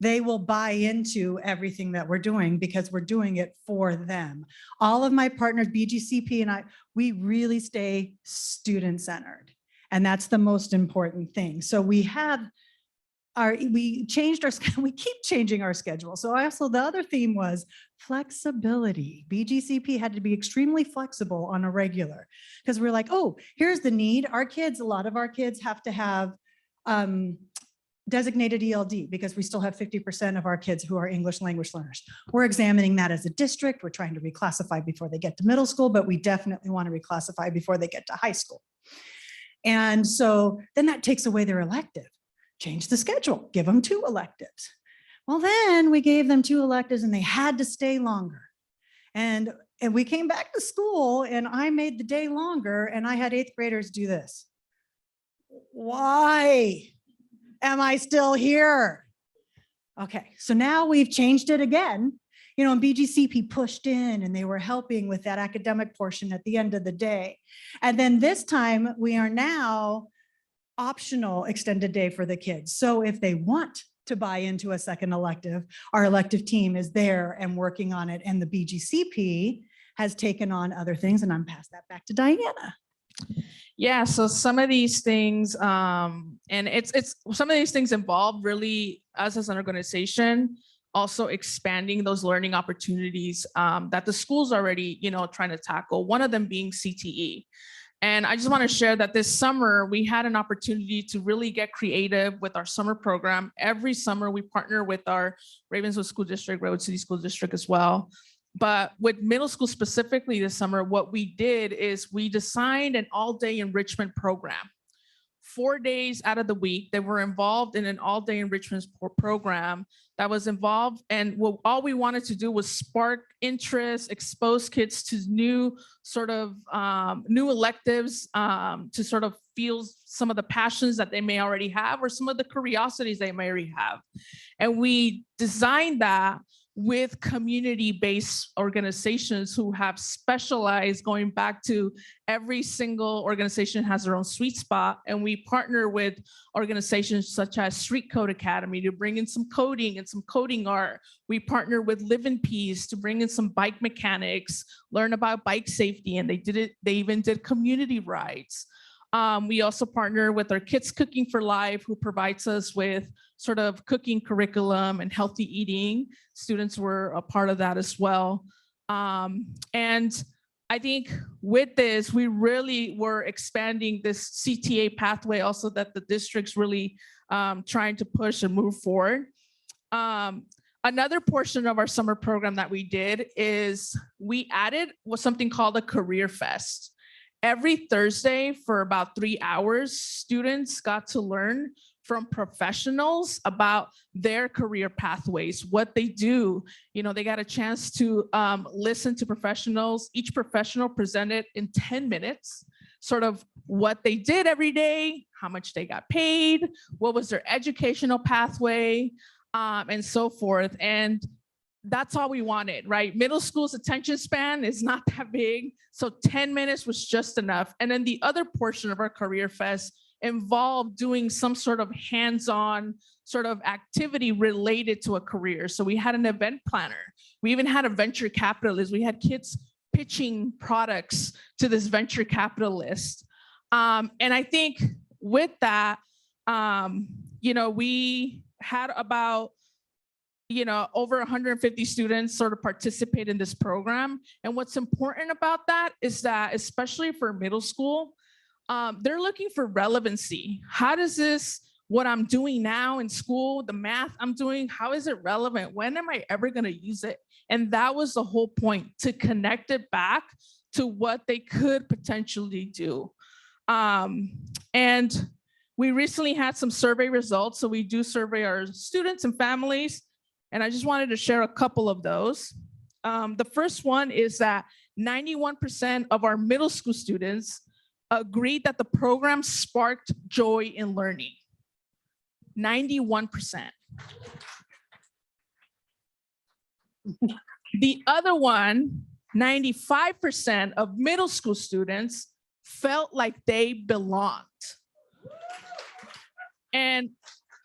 they will buy into everything that we're doing because we're doing it for them. All of my partners, BGCP and I, we really stay student-centered. And that's the most important thing. So we changed our schedule. We keep changing our schedule. So also the other theme was flexibility. BGCP had to be extremely flexible on a regular because we're like, oh, here's the need. Our kids, a lot of our kids have to have designated ELD because we still have 50% of our kids who are English language learners. We're examining that as a district. We're trying to reclassify before they get to middle school, but we definitely want to reclassify before they get to high school. And so then that takes away their elective. Change the schedule, give them 2 electives. Well, then we gave them 2 electives and they had to stay longer. And we came back to school and I made the day longer and I had 8th graders do this. Why am I still here? Okay, so now we've changed it again. You know, and BGCP pushed in and they were helping with that academic portion at the end of the day. And then this time we are now optional extended day for the kids. So if they want to buy into a second elective, our elective team is there and working on it. And the BGCP has taken on other things. And I'm pass that back to Diana. Yeah, so some of these things, and it's some of these things involve really us as an organization also expanding those learning opportunities that the school's already, trying to tackle. One of them being CTE. And I just want to share that this summer, we had an opportunity to really get creative with our summer program. Every summer, we partner with our Ravenswood School District, Redwood City School District as well. But with middle school specifically this summer, what we did is we designed an all-day enrichment program. 4 days out of the week, they were involved in an all-day enrichment program that was involved. And all we wanted to do was spark interest, expose kids to new electives, to sort of feel some of the passions that they may already have or some of the curiosities they may already have. And we designed that with community-based organizations who have specialized, going back to every single organization has their own sweet spot. And we partner with organizations such as Street Code Academy to bring in some coding and some coding art. We partner with Live in Peace to bring in some bike mechanics, learn about bike safety, and they even did community rides. We also partner with our Kids Cooking for Life, who provides us with sort of cooking curriculum and healthy eating. Students were a part of that as well. And I think with this, we really were expanding this CTA pathway also that the district's really trying to push and move forward. Another portion of our summer program that we did is we added something called a Career Fest. Every Thursday for about 3 hours, students got to learn from professionals about their career pathways, what they do. You know, they got a chance to listen to professionals. Each professional presented in 10 minutes, sort of what they did every day, how much they got paid, what was their educational pathway, and so forth. And that's all we wanted, right? Middle school's attention span is not that big. So 10 minutes was just enough. And then the other portion of our Career Fest involved doing some sort of hands-on sort of activity related to a career. So we had an event planner. We even had a venture capitalist. We had kids pitching products to this venture capitalist. And I think with that, you know, we had about, you know, over 150 students sort of participate in this program. And what's important about that is that, especially for middle school, they're looking for relevancy. How does this, what I'm doing now in school, the math I'm doing, how is it relevant? When am I ever going to use it? And that was the whole point, to connect it back to what they could potentially do. And we recently had some survey results. So we do survey our students and families. And I just wanted to share a couple of those. The first one is that 91% of our middle school students agreed that the program sparked joy in learning. 91%. The other one, 95% of middle school students felt like they belonged. And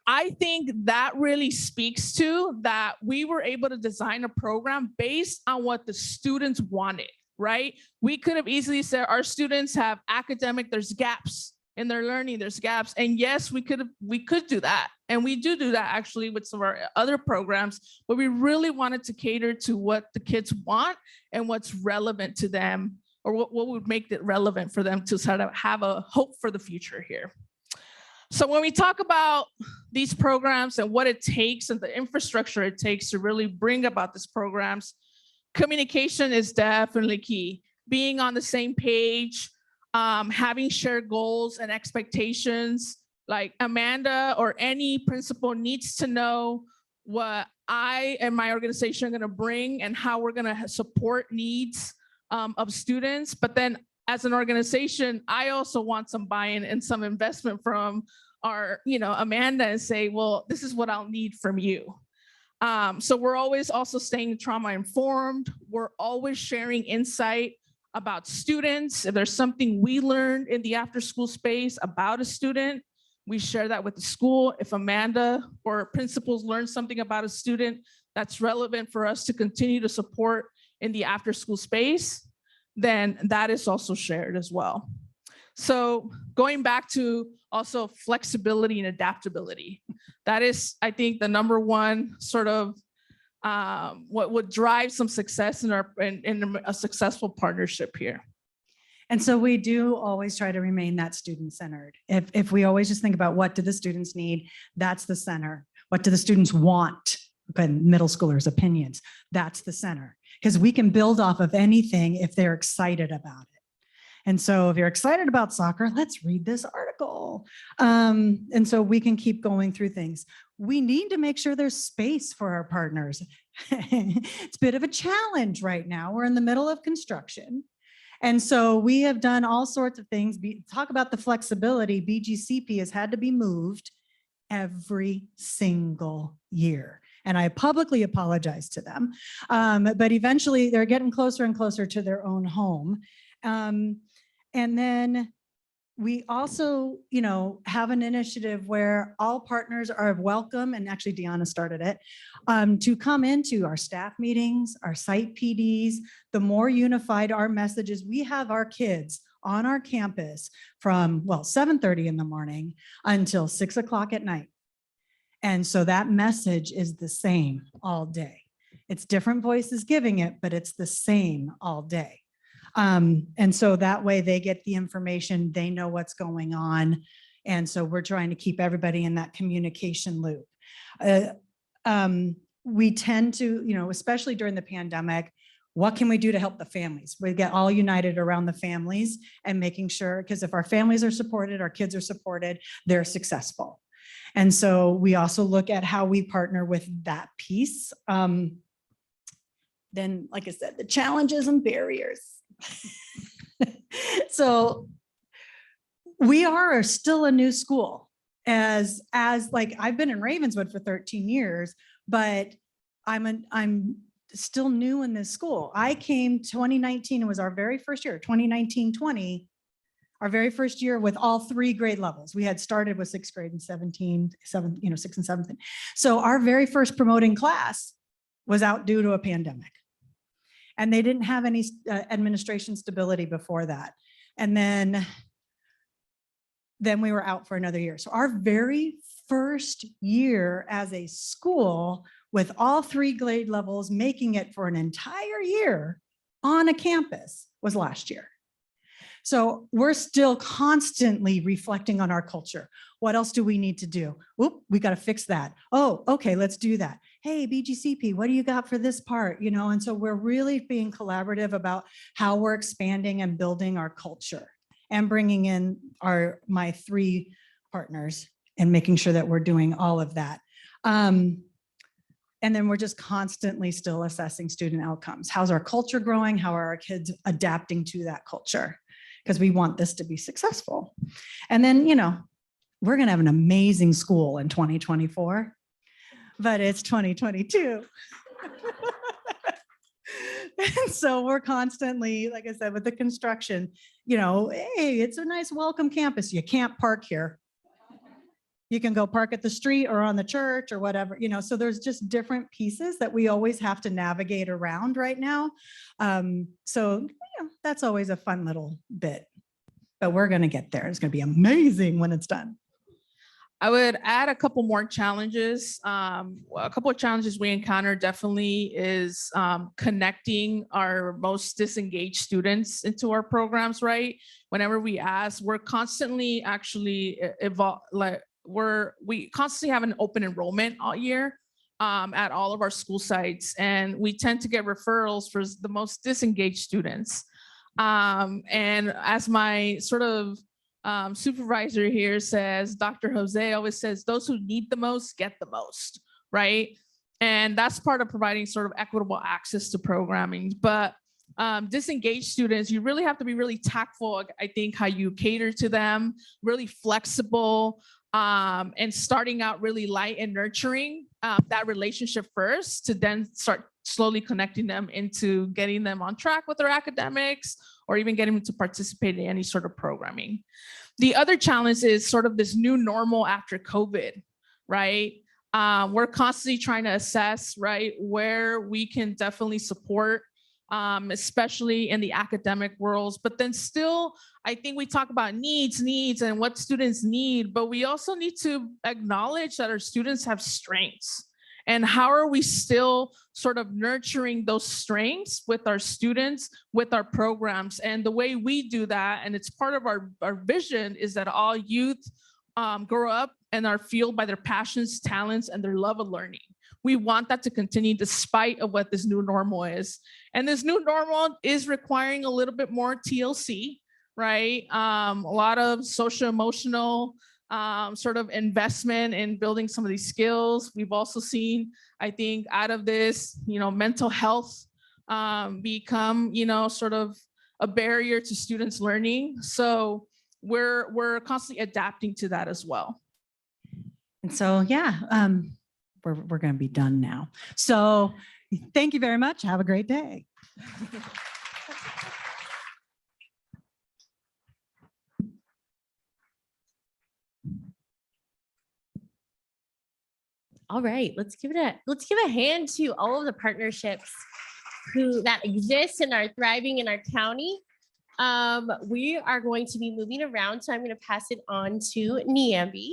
I think that really speaks to that we were able to design a program based on what the students wanted, right? We could have easily said our students have academic, there's gaps in their learning, there's gaps. And yes, we could do that. And we do that actually with some of our other programs, but we really wanted to cater to what the kids want and what's relevant to them, or what would make it relevant for them to sort of have a hope for the future here. So when we talk about these programs and what it takes and the infrastructure it takes to really bring about these programs, communication is definitely key. Being on the same page, having shared goals and expectations. Like Amanda or any principal needs to know what I and my organization are going to bring and how we're going to support needs of students. But then as an organization, I also want some buy-in and some investment from our, Amanda, and say, well, this is what I'll need from you. So we're always also staying trauma informed. We're always sharing insight about students. If there's something we learned in the after school space about a student, we share that with the school. If Amanda or principals learn something about a student that's relevant for us to continue to support in the after school space, then that is also shared as well. So going back to also flexibility and adaptability, that is, I think, the number one sort of what would drive some success in a successful partnership here. And so we do always try to remain that student-centered. If we always just think about what do the students need, that's the center. What do the students want? And middle schoolers' opinions, that's the center. Because we can build off of anything if they're excited about it. And so if you're excited about soccer, let's read this article. And so we can keep going through things. We need to make sure there's space for our partners. It's a bit of a challenge right now. We're in the middle of construction. And so we have done all sorts of things. Talk about the flexibility. BGCP has had to be moved every single year. And I publicly apologize to them. But eventually they're getting closer and closer to their own home. And then we also, have an initiative where all partners are welcome, and actually Deanna started it, to come into our staff meetings, our site PDs. The more unified our messages, we have our kids on our campus from, 7:30 in the morning until 6 o'clock at night. And so that message is the same all day. It's different voices giving it, but it's the same all day. And so that way they get the information, they know what's going on. And so we're trying to keep everybody in that communication loop. We tend to, especially during the pandemic, what can we do to help the families? We get all united around the families and making sure, because if our families are supported, our kids are supported, they're successful. And so we also look at how we partner with that piece. Then, like I said, the challenges and barriers. So we are still a new school as like I've been in Ravenswood for 13 years, but I'm still new in this school. I came 2019, it was our very first year, 2019-20, our very first year with all 3 grade levels. We had started with 6th grade and 6th and 7th. So our very first promoting class was out due to a pandemic. And they didn't have any administration stability before that. And then we were out for another year. So our very first year as a school with all 3 grade levels making it for an entire year on a campus was last year. So we're still constantly reflecting on our culture. What else do we need to do? Oop, we got to fix that. Oh, okay, let's do that. Hey, BGCP, what do you got for this part? And so we're really being collaborative about how we're expanding and building our culture and bringing in my 3 partners and making sure that we're doing all of that. And then we're just constantly still assessing student outcomes. How's our culture growing? How are our kids adapting to that culture? Because we want this to be successful. And then, we're going to have an amazing school in 2024, but it's 2022. And so we're constantly, like I said, with the construction, hey, it's a nice welcome campus. You can't park here. You can go park at the street or on the church or whatever, so there's just different pieces that we always have to navigate around right now. So that's always a fun little bit, but we're going to get there. It's going to be amazing when it's done. I would add a couple more challenges. A couple of challenges we encounter definitely is connecting our most disengaged students into our programs, right? Whenever we ask, we're constantly actually we constantly have an open enrollment all year at all of our school sites. And we tend to get referrals for the most disengaged students. And as my sort of supervisor here says, Dr. Jose always says, those who need the most get the most, right? And that's part of providing sort of equitable access to programming. But disengaged students, you really have to be really tactful, I think, how you cater to them, really flexible, and starting out really light and nurturing that relationship first to then start slowly connecting them into getting them on track with their academics or even getting them to participate in any sort of programming. The other challenge is sort of this new normal after COVID, right? We're constantly trying to assess, right, where we can definitely support, especially in the academic worlds, but then still, I think we talk about needs and what students need, but we also need to acknowledge that our students have strengths. And how are we still sort of nurturing those strengths with our students, with our programs? And the way we do that, and it's part of our vision, is that all youth grow up and are fueled by their passions, talents, and their love of learning. We want that to continue despite of what this new normal is. And this new normal is requiring a little bit more TLC, right? A lot of social emotional sort of investment in building some of these skills. We've also seen, I think, out of this, mental health become, sort of a barrier to students learning. So we're constantly adapting to that as well. And so, we're going to be done now. So thank you very much. Have a great day. All right, let's give a hand to all of the partnerships that exist and are thriving in our county. We are going to be moving around, so I'm going to pass it on to Nyambi.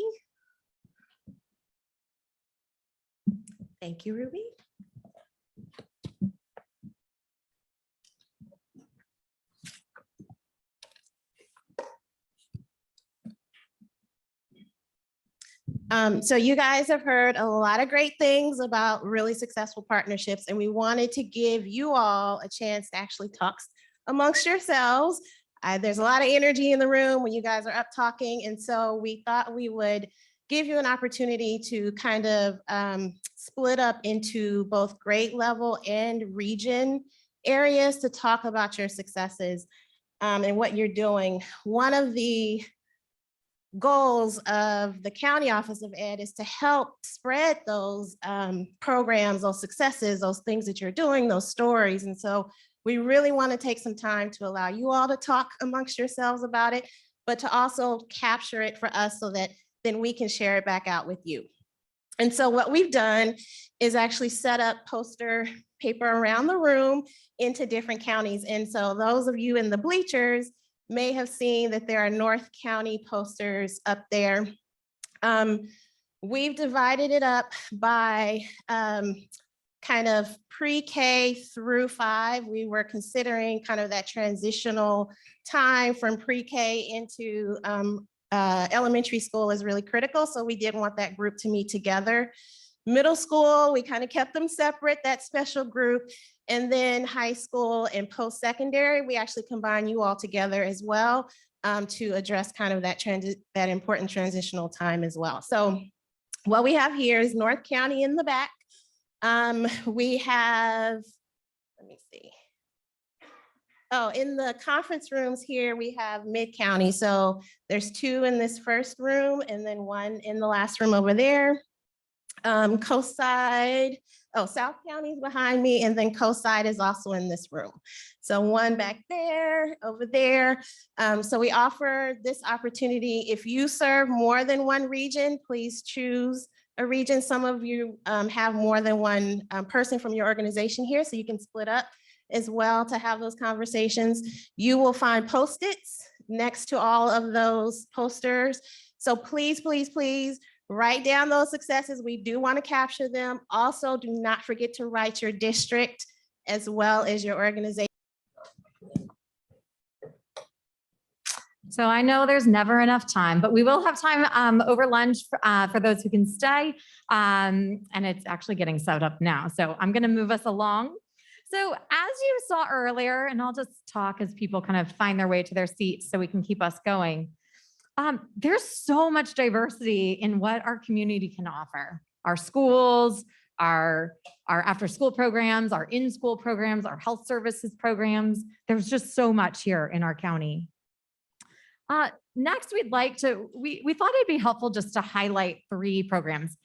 Thank you, Ruby. So you guys have heard a lot of great things about really successful partnerships, and we wanted to give you all a chance to actually talk amongst yourselves. There's a lot of energy in the room when you guys are up talking, and so we thought we would give you an opportunity to kind of split up into both grade level and region areas to talk about your successes and what you're doing. One of the goals of the County Office of Ed is to help spread those programs, those successes, those things that you're doing, those stories. And so we really want to take some time to allow you all to talk amongst yourselves about it, but to also capture it for us so that then we can share it back out with you. And so what we've done is actually set up poster paper around the room into different counties. And so those of you in the bleachers may have seen that there are North County posters up there. We've divided it up by kind of pre-K through 5. We were considering kind of that transitional time from pre-K into elementary school is really critical. So we didn't want that group to meet together. Middle school, we kind of kept them separate, that special group. And then high school and post-secondary, we actually combine you all together as well to address kind of that important transitional time as well. So what we have here is North County in the back. We have, let me see. Oh, in the conference rooms here, we have Mid-County. So there's 2 in this first room and then 1 in the last room over there. Coast Side, South County is behind me, and then Coast Side is also in this room. So 1 back there, over there. So we offer this opportunity. If you serve more than 1 region, please choose a region. Some of you have more than 1 person from your organization here, so you can split up as well to have those conversations. You will find Post-its next to all of those posters. So please, please, please write down those successes. We do want to capture them. Also, do not forget to write your district as well as your organization. So I know there's never enough time, but we will have time over lunch for those who can stay. And it's actually getting set up now. So I'm going to move us along. So as you saw earlier, and I'll just talk as people kind of find their way to their seats so we can keep us going. There's so much diversity in what our community can offer. Our schools, our after-school programs, our in-school programs, our health services programs. There's just so much here in our county. Next, we thought it'd be helpful just to highlight 3 programs.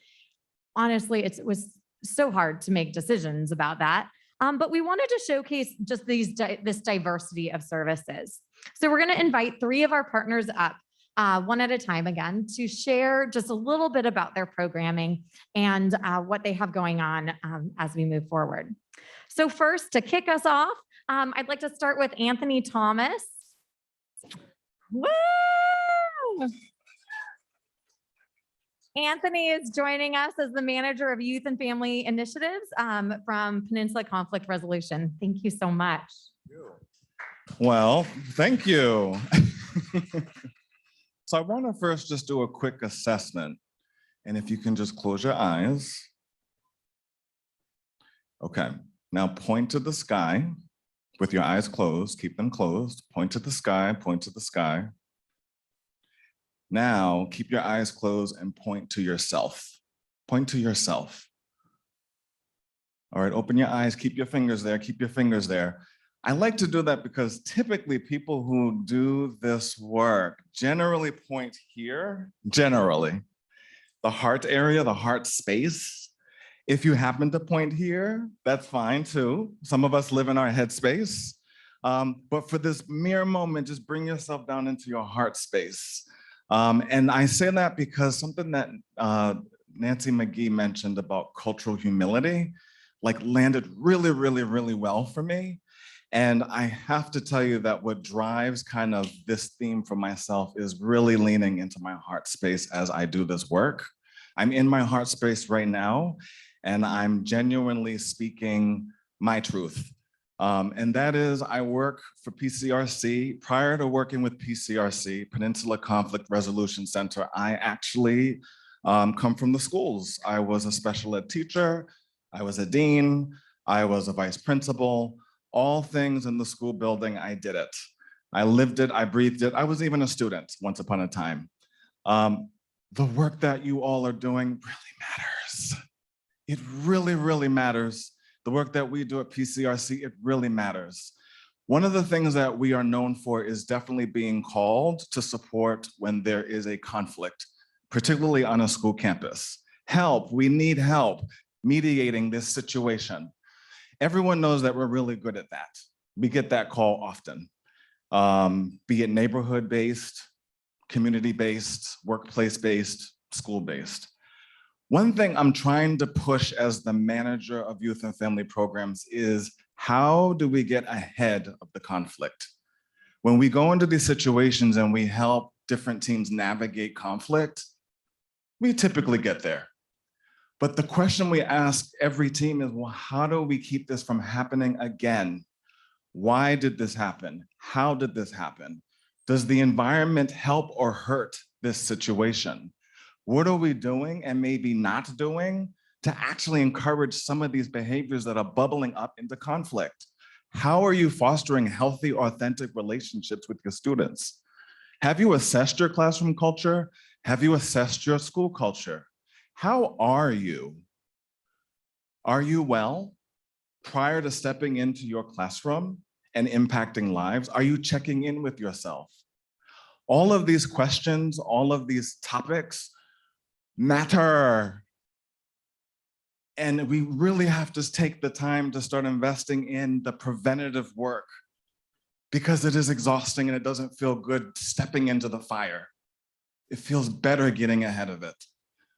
Honestly, it was so hard to make decisions about that. But we wanted to showcase just this diversity of services. So we're going to invite 3 of our partners up, one at a time again, to share just a little bit about their programming and what they have going on as we move forward. So first, to kick us off, I'd like to start with Anthony Thomas. Woo! Anthony is joining us as the manager of Youth and Family Initiatives from Peninsula Conflict Resolution. Thank you so much. Well, thank you. So I want to first just do a quick assessment. And if you can just close your eyes. Okay, now point to the sky with your eyes closed, keep them closed. Point to the sky, point to the sky. Now, keep your eyes closed and point to yourself. Point to yourself. All right, open your eyes, keep your fingers there, keep your fingers there. I like to do that because typically people who do this work generally point here, generally. The heart area, the heart space. If you happen to point here, that's fine too. Some of us live in our head space. But for this mere moment, just bring yourself down into your heart space. And I say that because something that Nancy Magee mentioned about cultural humility, like landed really, really, really well for me. And I have to tell you that what drives kind of this theme for myself is really leaning into my heart space as I do this work. I'm in my heart space right now, and I'm genuinely speaking my truth. And that is, I work for PCRC. Prior to working with PCRC, Peninsula Conflict Resolution Center, I actually come from the schools. I was a special ed teacher, I was a dean, I was a vice principal, all things in the school building, I did it. I lived it, I breathed it. I was even a student once upon a time. The work that you all are doing really matters. It really, really matters. The work that we do at PCRC, it really matters. One of the things that we are known for is definitely being called to support when there is a conflict, particularly on a school campus. Help, we need help mediating this situation. Everyone knows that we're really good at that. We get that call often, be it neighborhood-based, community-based, workplace-based, school-based. One thing I'm trying to push as the manager of youth and family programs is how do we get ahead of the conflict? When we go into these situations and we help different teams navigate conflict, we typically get there. But the question we ask every team is, well, how do we keep this from happening again? Why did this happen? How did this happen? Does the environment help or hurt this situation? What are we doing and maybe not doing to actually encourage some of these behaviors that are bubbling up into conflict? How are you fostering healthy, authentic relationships with your students? Have you assessed your classroom culture? Have you assessed your school culture? How are you? Are you well? Prior to stepping into your classroom and impacting lives, are you checking in with yourself? All of these questions, all of these topics matter. And we really have to take the time to start investing in the preventative work because it is exhausting and it doesn't feel good stepping into the fire. It feels better getting ahead of it.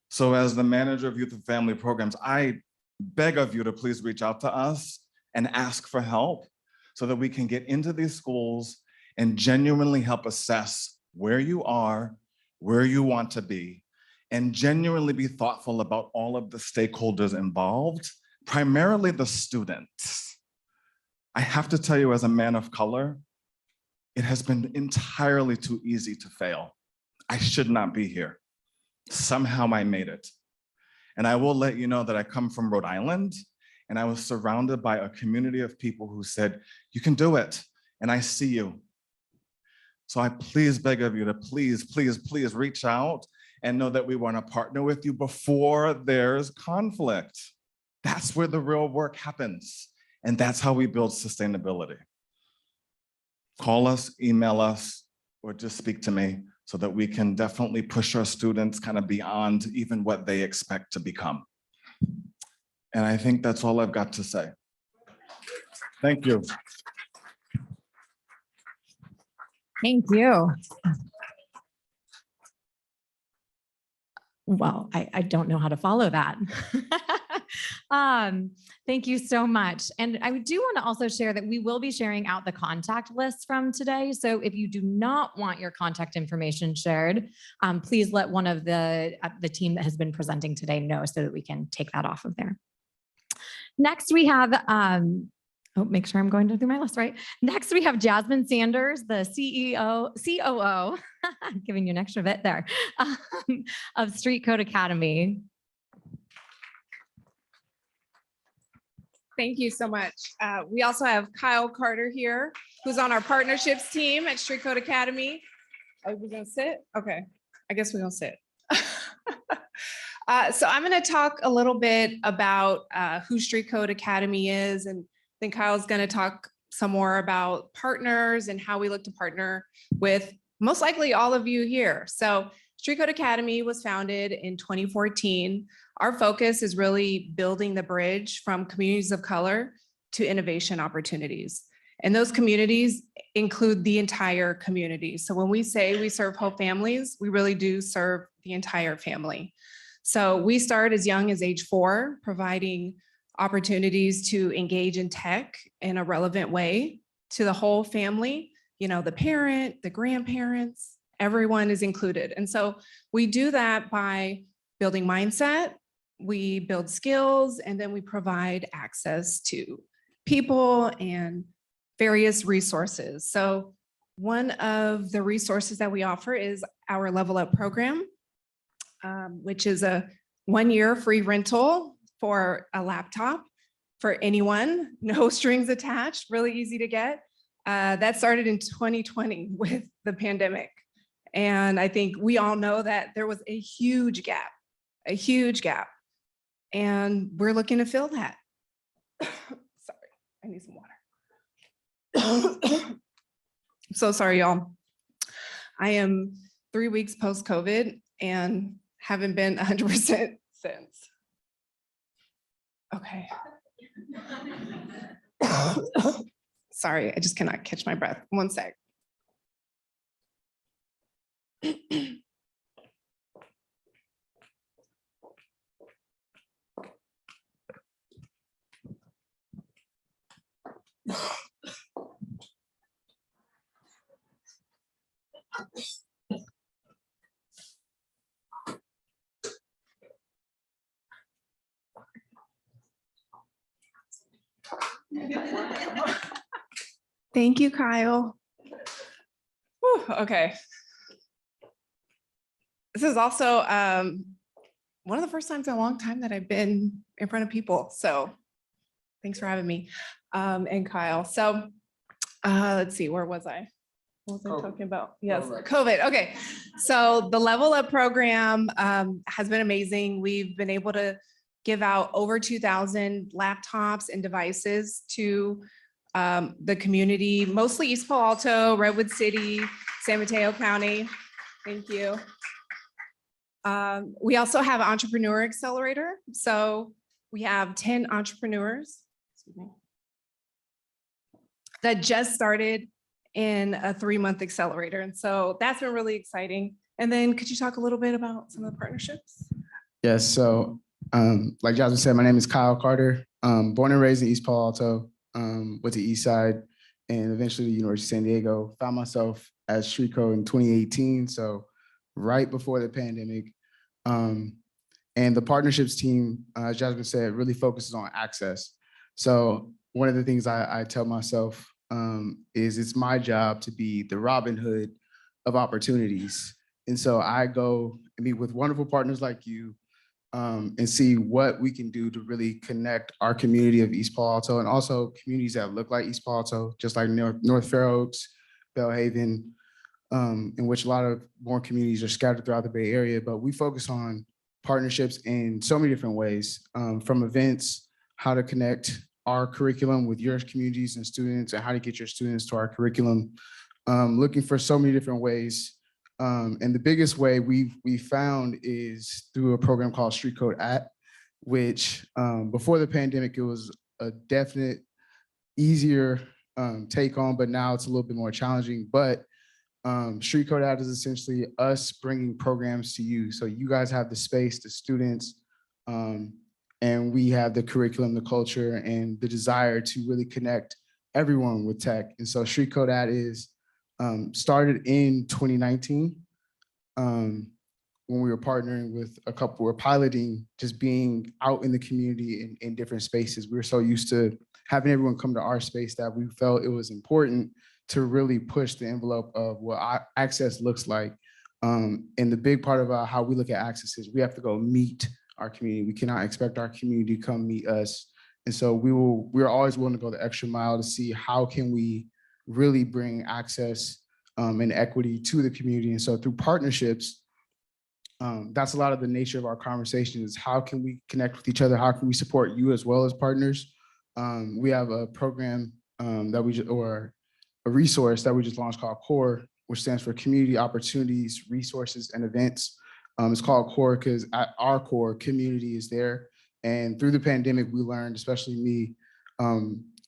So as the manager of youth and family programs, I beg of you to please reach out to us and ask for help so that we can get into these schools and genuinely help assess where you are, where you want to be, and genuinely be thoughtful about all of the stakeholders involved, primarily the students. I have to tell you, as a man of color, it has been entirely too easy to fail. I should not be here. Somehow I made it. And I will let you know that I come from Rhode Island, and I was surrounded by a community of people who said, you can do it, and I see you. So I please beg of you to please, please, please reach out and know that we want to partner with you before there's conflict. That's where the real work happens. And that's how we build sustainability. Call us, email us, or just speak to me so that we can definitely push our students kind of beyond even what they expect to become. And I think that's all I've got to say. Thank you. Thank you. Well, I don't know how to follow that. Thank you so much. And I do want to also share that we will be sharing out the contact list from today. So if you do not want your contact information shared, please let one of the team that has been presenting today know so that we can take that off of there. Next, we have, make sure I'm going through my list right. Next, we have Jasmine Sanders, the COO, I'm giving you an extra bit there, of Street Code Academy. Thank you so much. We also have Kyle Carter here, who's on our partnerships team at Street Code Academy. Are we gonna sit? Okay, I guess we're gonna sit. So I'm gonna talk a little bit about who Street Code Academy is, and then Kyle's gonna talk some more about partners and how we look to partner with most likely all of you here. So Street Code Academy was founded in 2014. Our focus is really building the bridge from communities of color to innovation opportunities. And those communities include the entire community. So when we say we serve whole families, we really do serve the entire family. So we start as young as age 4, providing opportunities to engage in tech in a relevant way to the whole family, you know, the parent, the grandparents, everyone is included. And so we do that by building mindset, we build skills, and then we provide access to people and various resources. So one of the resources that we offer is our Level Up program. which is a 1-year free rental for a laptop for anyone, no strings attached, really easy to get. That started in 2020 with the pandemic. And I think we all know that there was a huge gap. And we're looking to fill that. Sorry, I need some water. So sorry, y'all. I am 3 weeks post-COVID and haven't been 100% since. Okay. Sorry, I just cannot catch my breath. One sec. Thank you, Kyle. Whew, okay. This is also one of the first times in a long time that I've been in front of people. So thanks for having me, and Kyle. So let's see, where was I? What was I talking about? Yes, COVID. Okay. So the Level Up program has been amazing. We've been able to give out over 2,000 laptops and devices to the community, mostly East Palo Alto, Redwood City, San Mateo County. Thank you. We also have Entrepreneur Accelerator. So we have 10 entrepreneurs that just started in a 3-month accelerator. And so that's been really exciting. And then could you talk a little bit about some of the partnerships? Yes, so like Jasmine said, my name is Kyle Carter. Born and raised in East Palo Alto, went to East Side and eventually the University of San Diego. Found myself at Street Code in 2018, so right before the pandemic. And the partnerships team, as Jasmine said, really focuses on access. So one of the things I tell myself is it's my job to be the Robin Hood of opportunities. And so I go and meet with wonderful partners like you and see what we can do to really connect our community of East Palo Alto and also communities that look like East Palo Alto, just like North Fair Oaks, Bellhaven, in which a lot of more communities are scattered throughout the Bay Area. But we focus on partnerships in so many different ways, from events, how to connect our curriculum with your communities and students, and how to get your students to our curriculum, looking for so many different ways. And the biggest way we found is through a program called Street Code At, which before the pandemic, it was a definite easier take on, but now it's a little bit more challenging. But Street Code At is essentially us bringing programs to you. So you guys have the space, the students, and we have the curriculum, the culture, and the desire to really connect everyone with tech. And so Street Code At is started in 2019 when we were partnering with a couple, we're piloting just being out in the community in different spaces. We were so used to having everyone come to our space that we felt it was important to really push the envelope of what access looks like. And the big part about how we look at access is we have to go meet our community. We cannot expect our community to come meet us. And so we're always willing to go the extra mile to see how can we really bring access and equity to the community. And so through partnerships, that's a lot of the nature of our conversation is how can we connect with each other? How can we support you as well as partners? We have a program or a resource that we just launched called CORE, which stands for Community Opportunities, Resources, and Events. It's called CORE because at our core, community is there. And through the pandemic, we learned, especially me,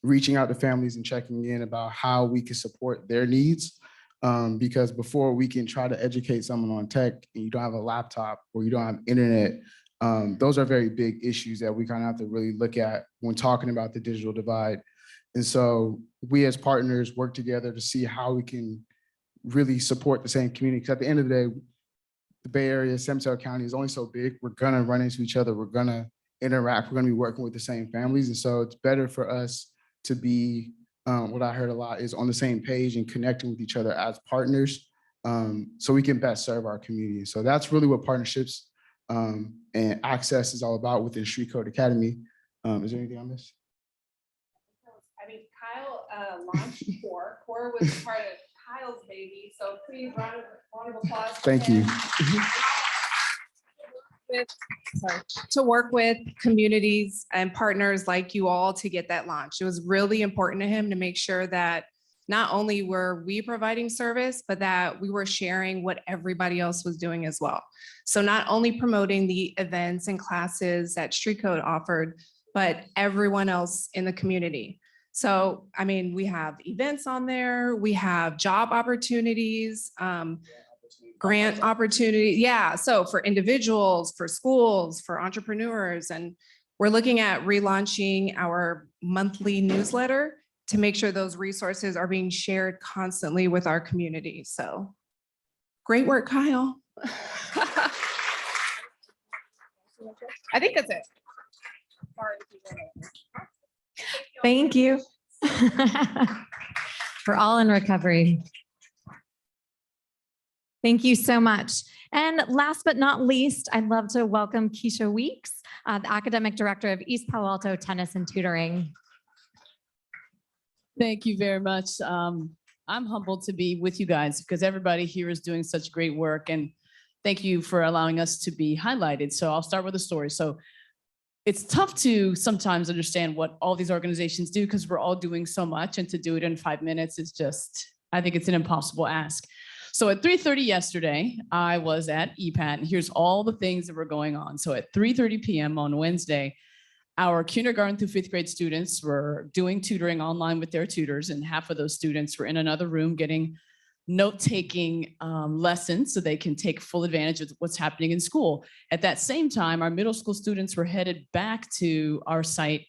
reaching out to families and checking in about how we can support their needs. Because before we can try to educate someone on tech and you don't have a laptop or you don't have internet, those are very big issues that we kind of have to really look at when talking about the digital divide. And so we as partners work together to see how we can really support the same community. Because at the end of the day, the Bay Area, San Mateo County is only so big. We're gonna run into each other. We're gonna interact. We're gonna be working with the same families. And so it's better for us to be, what I heard a lot is on the same page and connecting with each other as partners so we can best serve our community. So that's really what partnerships and access is all about within Street Code Academy. Is there anything I missed? I mean, Kyle launched CORE. CORE was part of Kyle's baby, so please round of applause. For Thank you. him. To work with communities and partners like you all to get that launched. It was really important to him to make sure that not only were we providing service, but that we were sharing what everybody else was doing as well. So not only promoting the events and classes that Street Code offered, but everyone else in the community. So, I mean, we have events on there, we have job opportunities, grant opportunity. Yeah, so for individuals, for schools, for entrepreneurs, and we're looking at relaunching our monthly newsletter to make sure those resources are being shared constantly with our community. So great work, Kyle. I think that's it. Thank you. We're all in recovery. Thank you so much. And last but not least, I'd love to welcome Keisha Weeks, the Academic Director of East Palo Alto Tennis and Tutoring. Thank you very much. I'm humbled to be with you guys because everybody here is doing such great work, and thank you for allowing us to be highlighted. So I'll start with a story. So it's tough to sometimes understand what all these organizations do because we're all doing so much, and to do it in 5 minutes is just, I think it's an impossible ask. So at 3:30 yesterday, I was at EPAT, and here's all the things that were going on. So at 3:30 p.m. on Wednesday, our kindergarten through 5th grade students were doing tutoring online with their tutors, and half of those students were in another room getting note-taking lessons so they can take full advantage of what's happening in school. At that same time, our middle school students were headed back to our site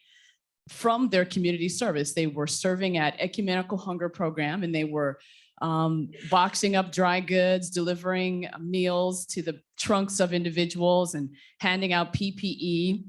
from their community service. They were serving at Ecumenical Hunger Program, and they were boxing up dry goods, delivering meals to the trunks of individuals, and handing out PPE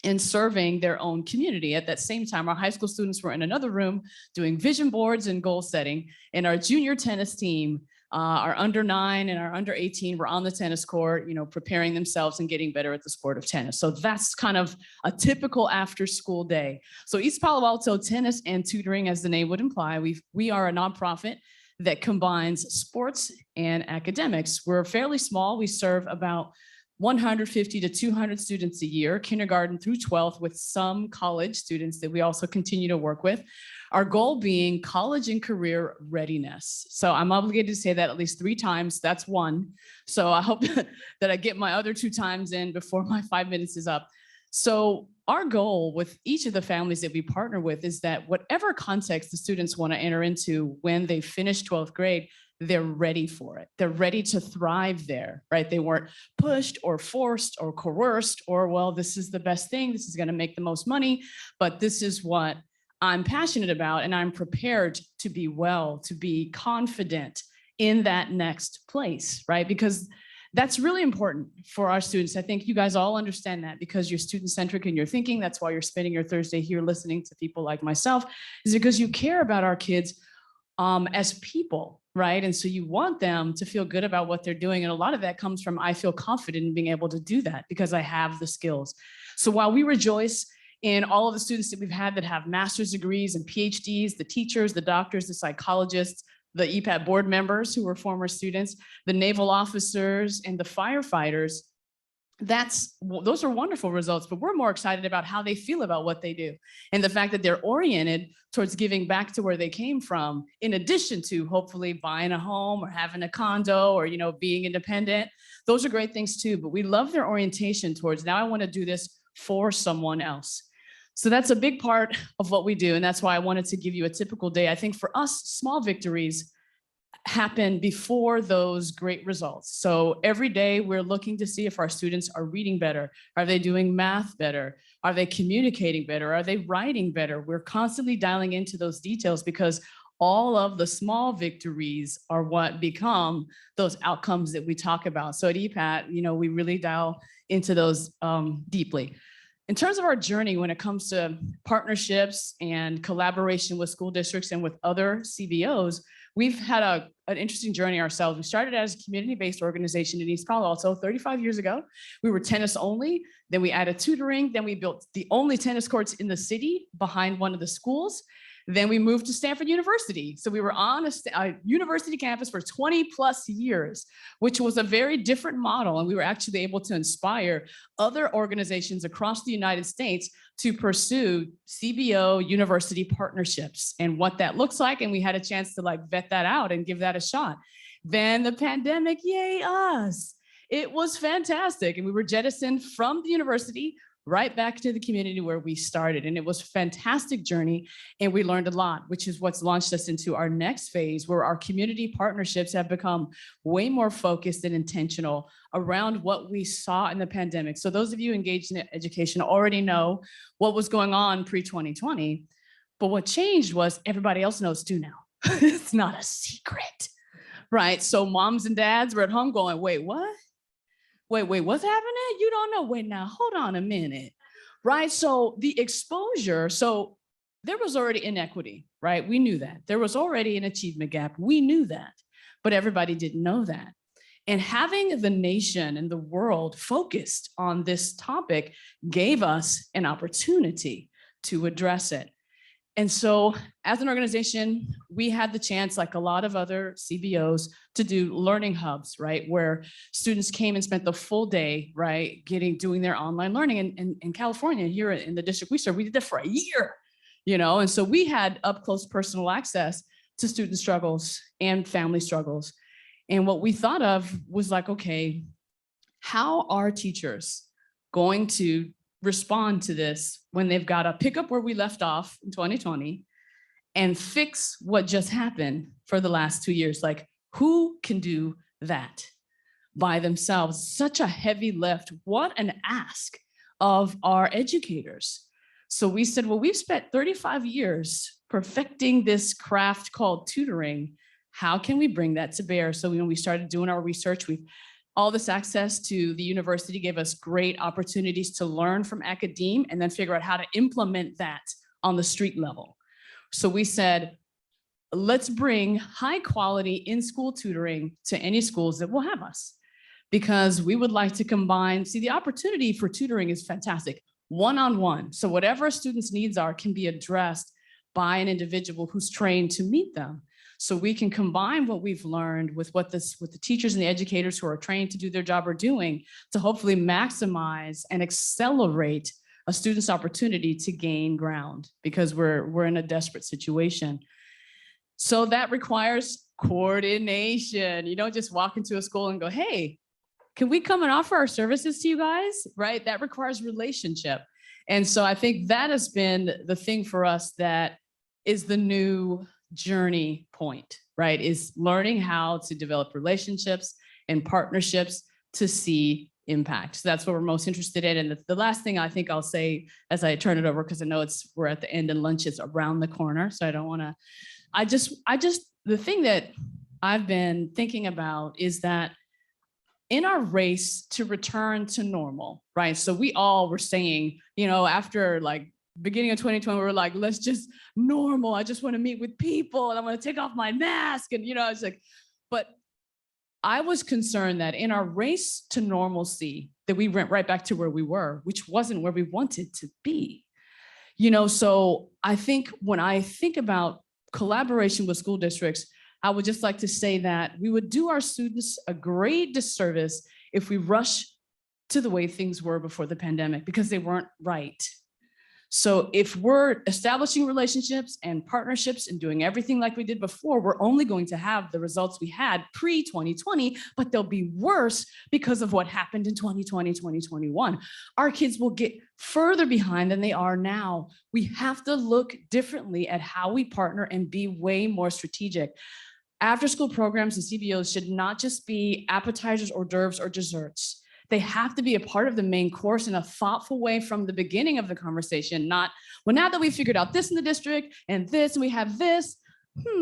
and serving their own community. At that same time, our high school students were in another room doing vision boards and goal setting. And our junior tennis team, our under 9 and our under 18 were on the tennis court, preparing themselves and getting better at the sport of tennis. So that's kind of a typical after school day. So East Palo Alto Tennis and Tutoring, as the name would imply, we are a nonprofit that combines sports and academics. We're fairly small. We serve about 150 to 200 students a year, kindergarten through 12th, with some college students that we also continue to work with. Our goal being college and career readiness. So I'm obligated to say that at least 3 times. That's 1. So I hope that I get my other 2 times in before my 5 minutes is up. So our goal with each of the families that we partner with is that whatever context the students want to enter into when they finish 12th grade, they're ready for it. They're ready to thrive there, right? They weren't pushed or forced or coerced or, well, this is the best thing. This is going to make the most money, but this is what I'm passionate about. And I'm prepared to be well, to be confident in that next place, right? Because that's really important for our students. I think you guys all understand that because you're student-centric in your thinking. That's why you're spending your Thursday here listening to people like myself, is because you care about our kids as people, right? And so you want them to feel good about what they're doing. And a lot of that comes from, I feel confident in being able to do that because I have the skills. So while we rejoice in all of the students that we've had that have master's degrees and PhDs, the teachers, the doctors, the psychologists, the EPAT board members who were former students, the naval officers, and the firefighters, those are wonderful results, but we're more excited about how they feel about what they do and the fact that they're oriented towards giving back to where they came from, in addition to hopefully buying a home or having a condo or, being independent. Those are great things too, but we love their orientation towards, now I want to do this for someone else. So that's a big part of what we do. And that's why I wanted to give you a typical day. I think for us, small victories happen before those great results. So every day we're looking to see if our students are reading better. Are they doing math better? Are they communicating better? Are they writing better? We're constantly dialing into those details because all of the small victories are what become those outcomes that we talk about. So at EPAT, we really dial into those deeply. In terms of our journey, when it comes to partnerships and collaboration with school districts and with other CBOs, we've had an interesting journey ourselves. We started as a community-based organization in East Palo Alto 35 years ago. We were tennis only. Then we added tutoring. Then we built the only tennis courts in the city behind one of the schools. Then we moved to Stanford University. So we were on a university campus for 20 plus years, which was a very different model. And we were actually able to inspire other organizations across the United States to pursue CBO university partnerships and what that looks like. And we had a chance to like vet that out and give that a shot. Then the pandemic, yay us. It was fantastic. And we were jettisoned from the university right back to the community where we started. And it was a fantastic journey. And we learned a lot, which is what's launched us into our next phase, where our community partnerships have become way more focused and intentional around what we saw in the pandemic. So those of you engaged in education already know what was going on pre-2020. But what changed was everybody else knows too now. It's not a secret, right? So moms and dads were at home going, wait, what? Wait, what's happening? You don't know. Wait, now, hold on a minute, right? So the exposure, so there was already inequity, right? We knew that. There was already an achievement gap. We knew that, but everybody didn't know that. And having the nation and the world focused on this topic gave us an opportunity to address it. And so as an organization, we had the chance, like a lot of other CBOs, to do learning hubs, right? Where students came and spent the full day, right? Doing their online learning. And in California, here in the district we serve, we did that for a year, you know? And so we had up close personal access to student struggles and family struggles. And what we thought of was like, okay, how are teachers going to respond to this when they've got to pick up where we left off in 2020 and fix what just happened for the last 2 years? Like, who can do that by themselves? Such a heavy lift. What an ask of our educators. So we said, well, we've spent 35 years perfecting this craft called tutoring. How can we bring that to bear? So when we started doing our research, all this access to the university gave us great opportunities to learn from academe and then figure out how to implement that on the street level. So we said, let's bring high quality in-school tutoring to any schools that will have us, because we would like to combine, see, the opportunity for tutoring is fantastic, one-on-one. So whatever a student's needs are can be addressed by an individual who's trained to meet them. So we can combine what we've learned with what the teachers and the educators who are trained to do their job are doing to hopefully maximize and accelerate a student's opportunity to gain ground, because we're in a desperate situation. So that requires coordination. You don't just walk into a school and go, hey, can we come and offer our services to you guys, right? That requires relationship. And so I think that has been the thing for us that is the new journey point, right? Is learning how to develop relationships and partnerships to see impact. So that's what we're most interested in. And the last thing I think I'll say as I turn it over, because I know we're at the end and lunch is around the corner. So I don't want to, the thing that I've been thinking about is that in our race to return to normal, right? So we all were saying, you know, after like beginning of 2020, we were like, let's just normal. I just want to meet with people and I want to take off my mask. And, you know, it's like, but I was concerned that in our race to normalcy, that we went right back to where we were, which wasn't where we wanted to be. You know, so I think when I think about collaboration with school districts, I would just like to say that we would do our students a great disservice if we rush to the way things were before the pandemic, because they weren't right. So if we're establishing relationships and partnerships and doing everything like we did before, we're only going to have the results we had pre-2020, but they'll be worse because of what happened in 2020, 2021. Our kids will get further behind than they are now. We have to look differently at how we partner and be way more strategic. After-school programs and CBOs should not just be appetizers, hors d'oeuvres, or desserts. They have to be a part of the main course in a thoughtful way from the beginning of the conversation, not, well, now that we figured out this in the district and this, and we have this,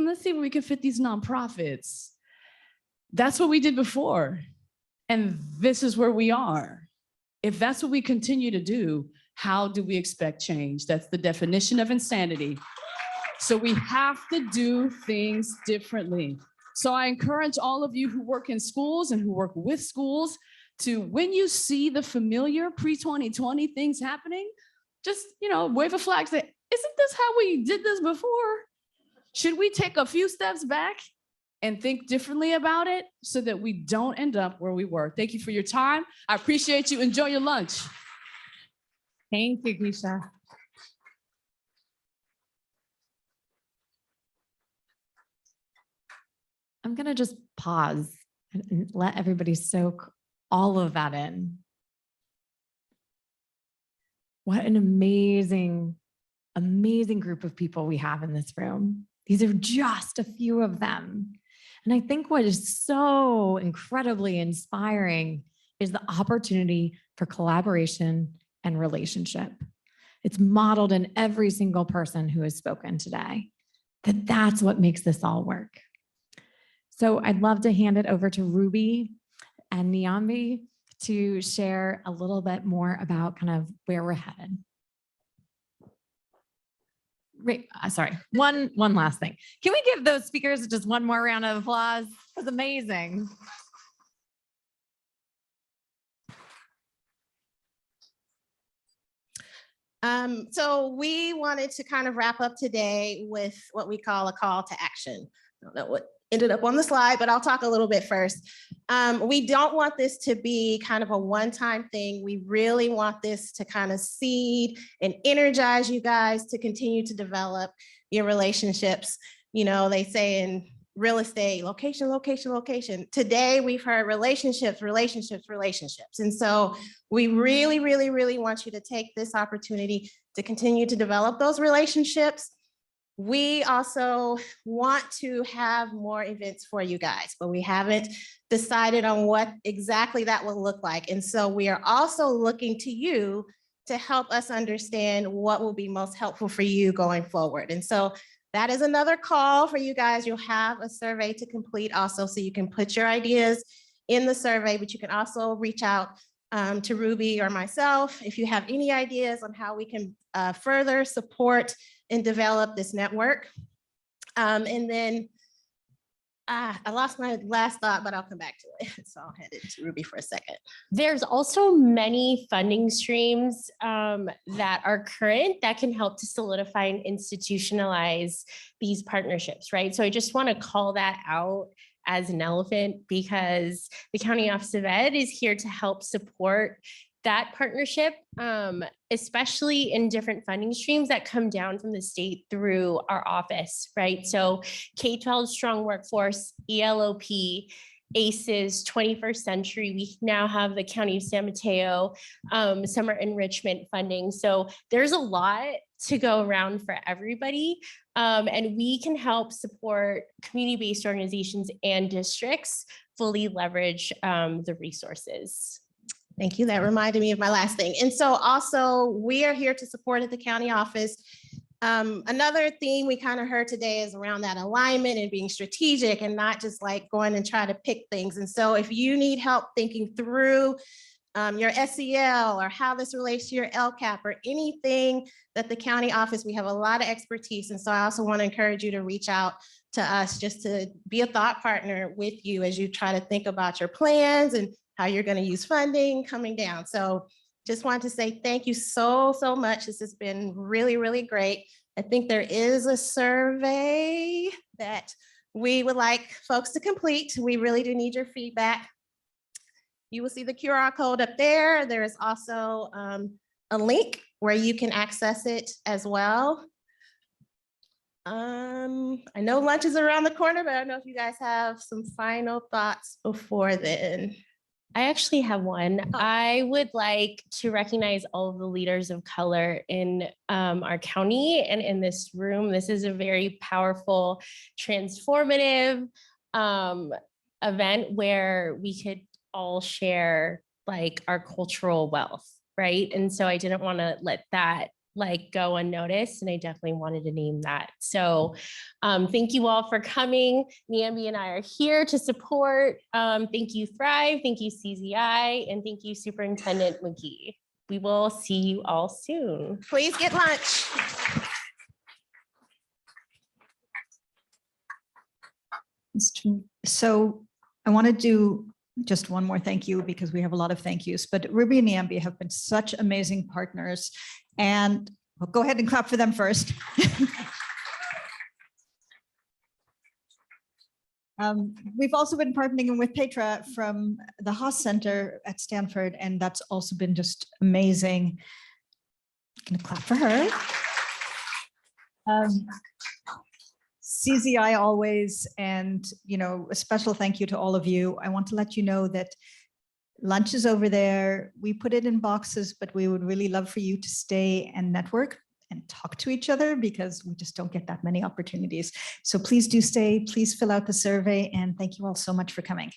let's see where we can fit these nonprofits. That's what we did before. And this is where we are. If that's what we continue to do, how do we expect change? That's the definition of insanity. So we have to do things differently. So I encourage all of you who work in schools and who work with schools to, when you see the familiar pre-2020 things happening, just, wave a flag, say, isn't this how we did this before? Should we take a few steps back and think differently about it so that we don't end up where we were? Thank you for your time. I appreciate you. Enjoy your lunch. Thank you, Keisha. I'm going to just pause and let everybody soak all of that in. What an amazing, amazing group of people we have in this room. These are just a few of them. And I think what is so incredibly inspiring is the opportunity for collaboration and relationship. It's modeled in every single person who has spoken today, that's what makes this all work. So I'd love to hand it over to Ruby and Nyambi to share a little bit more about kind of where we're headed. Sorry, one last thing. Can we give those speakers just one more round of applause? That was amazing. So we wanted to kind of wrap up today with what we call a call to action. I don't know what ended up on the slide, but I'll talk a little bit first. We don't want this to be kind of a one-time thing. We really want this to kind of seed and energize you guys to continue to develop your relationships. They say in real estate, location, location, location. Today, we've heard relationships, relationships, relationships. And so we really, really, really want you to take this opportunity to continue to develop those relationships. We also want to have more events for you guys, but we haven't decided on what exactly that will look like. And so we are also looking to you to help us understand what will be most helpful for you going forward. And so that is another call for you guys. You'll have a survey to complete also, so you can put your ideas in the survey, but you can also reach out to Ruby or myself if you have any ideas on how we can further support and develop this network. And then I lost my last thought, but I'll come back to it. So I'll hand it to Ruby for a second. There's also many funding streams that are current that can help to solidify and institutionalize these partnerships, right? So I just want to call that out as an elephant, because the County Office of Ed is here to help support that partnership, especially in different funding streams that come down from the state through our office, right? So K-12 Strong Workforce, ELOP, ACES, 21st Century. We now have the County of San Mateo summer enrichment funding. So there's a lot to go around for everybody. And we can help support community-based organizations and districts fully leverage the resources. Thank you. That reminded me of my last thing. And so also we are here to support at the county office. Another theme we kind of heard today is around that alignment and being strategic and not just like going and try to pick things. And so if you need help thinking through your SEL or how this relates to your LCAP or anything that the county office, we have a lot of expertise. And so I also want to encourage you to reach out to us just to be a thought partner with you as you try to think about your plans and how you're going to use funding coming down. So just wanted to say thank you so much. This has been really, really great. I think there is a survey that we would like folks to complete. We really do need your feedback. You will see the QR code up there. There is also a link where you can access it as well. I know lunch is around the corner, but I don't know if you guys have some final thoughts before then. I actually have one. I would like to recognize all of the leaders of color in our county and in this room. This is a very powerful, transformative event where we could all share like our cultural wealth, right? And so I didn't want to let that like go unnoticed, and I definitely wanted to name that. So thank you all for coming. Nyambi and I are here to support. Thank you Thrive, thank you CZI, and thank you Superintendent Magee. We will see you all soon. Please get lunch. So I want to do just one more thank you because we have a lot of thank yous, but Ruby and Ambi have been such amazing partners, and well, go ahead and clap for them first. We've also been partnering with Petra from the Haas Center at Stanford, and that's also been just amazing. Gonna clap for her. CZI always, and a special thank you to all of you. I want to let you know that lunch is over there. We put it in boxes, but we would really love for you to stay and network and talk to each other because we just don't get that many opportunities. So please do stay, please fill out the survey, and thank you all so much for coming.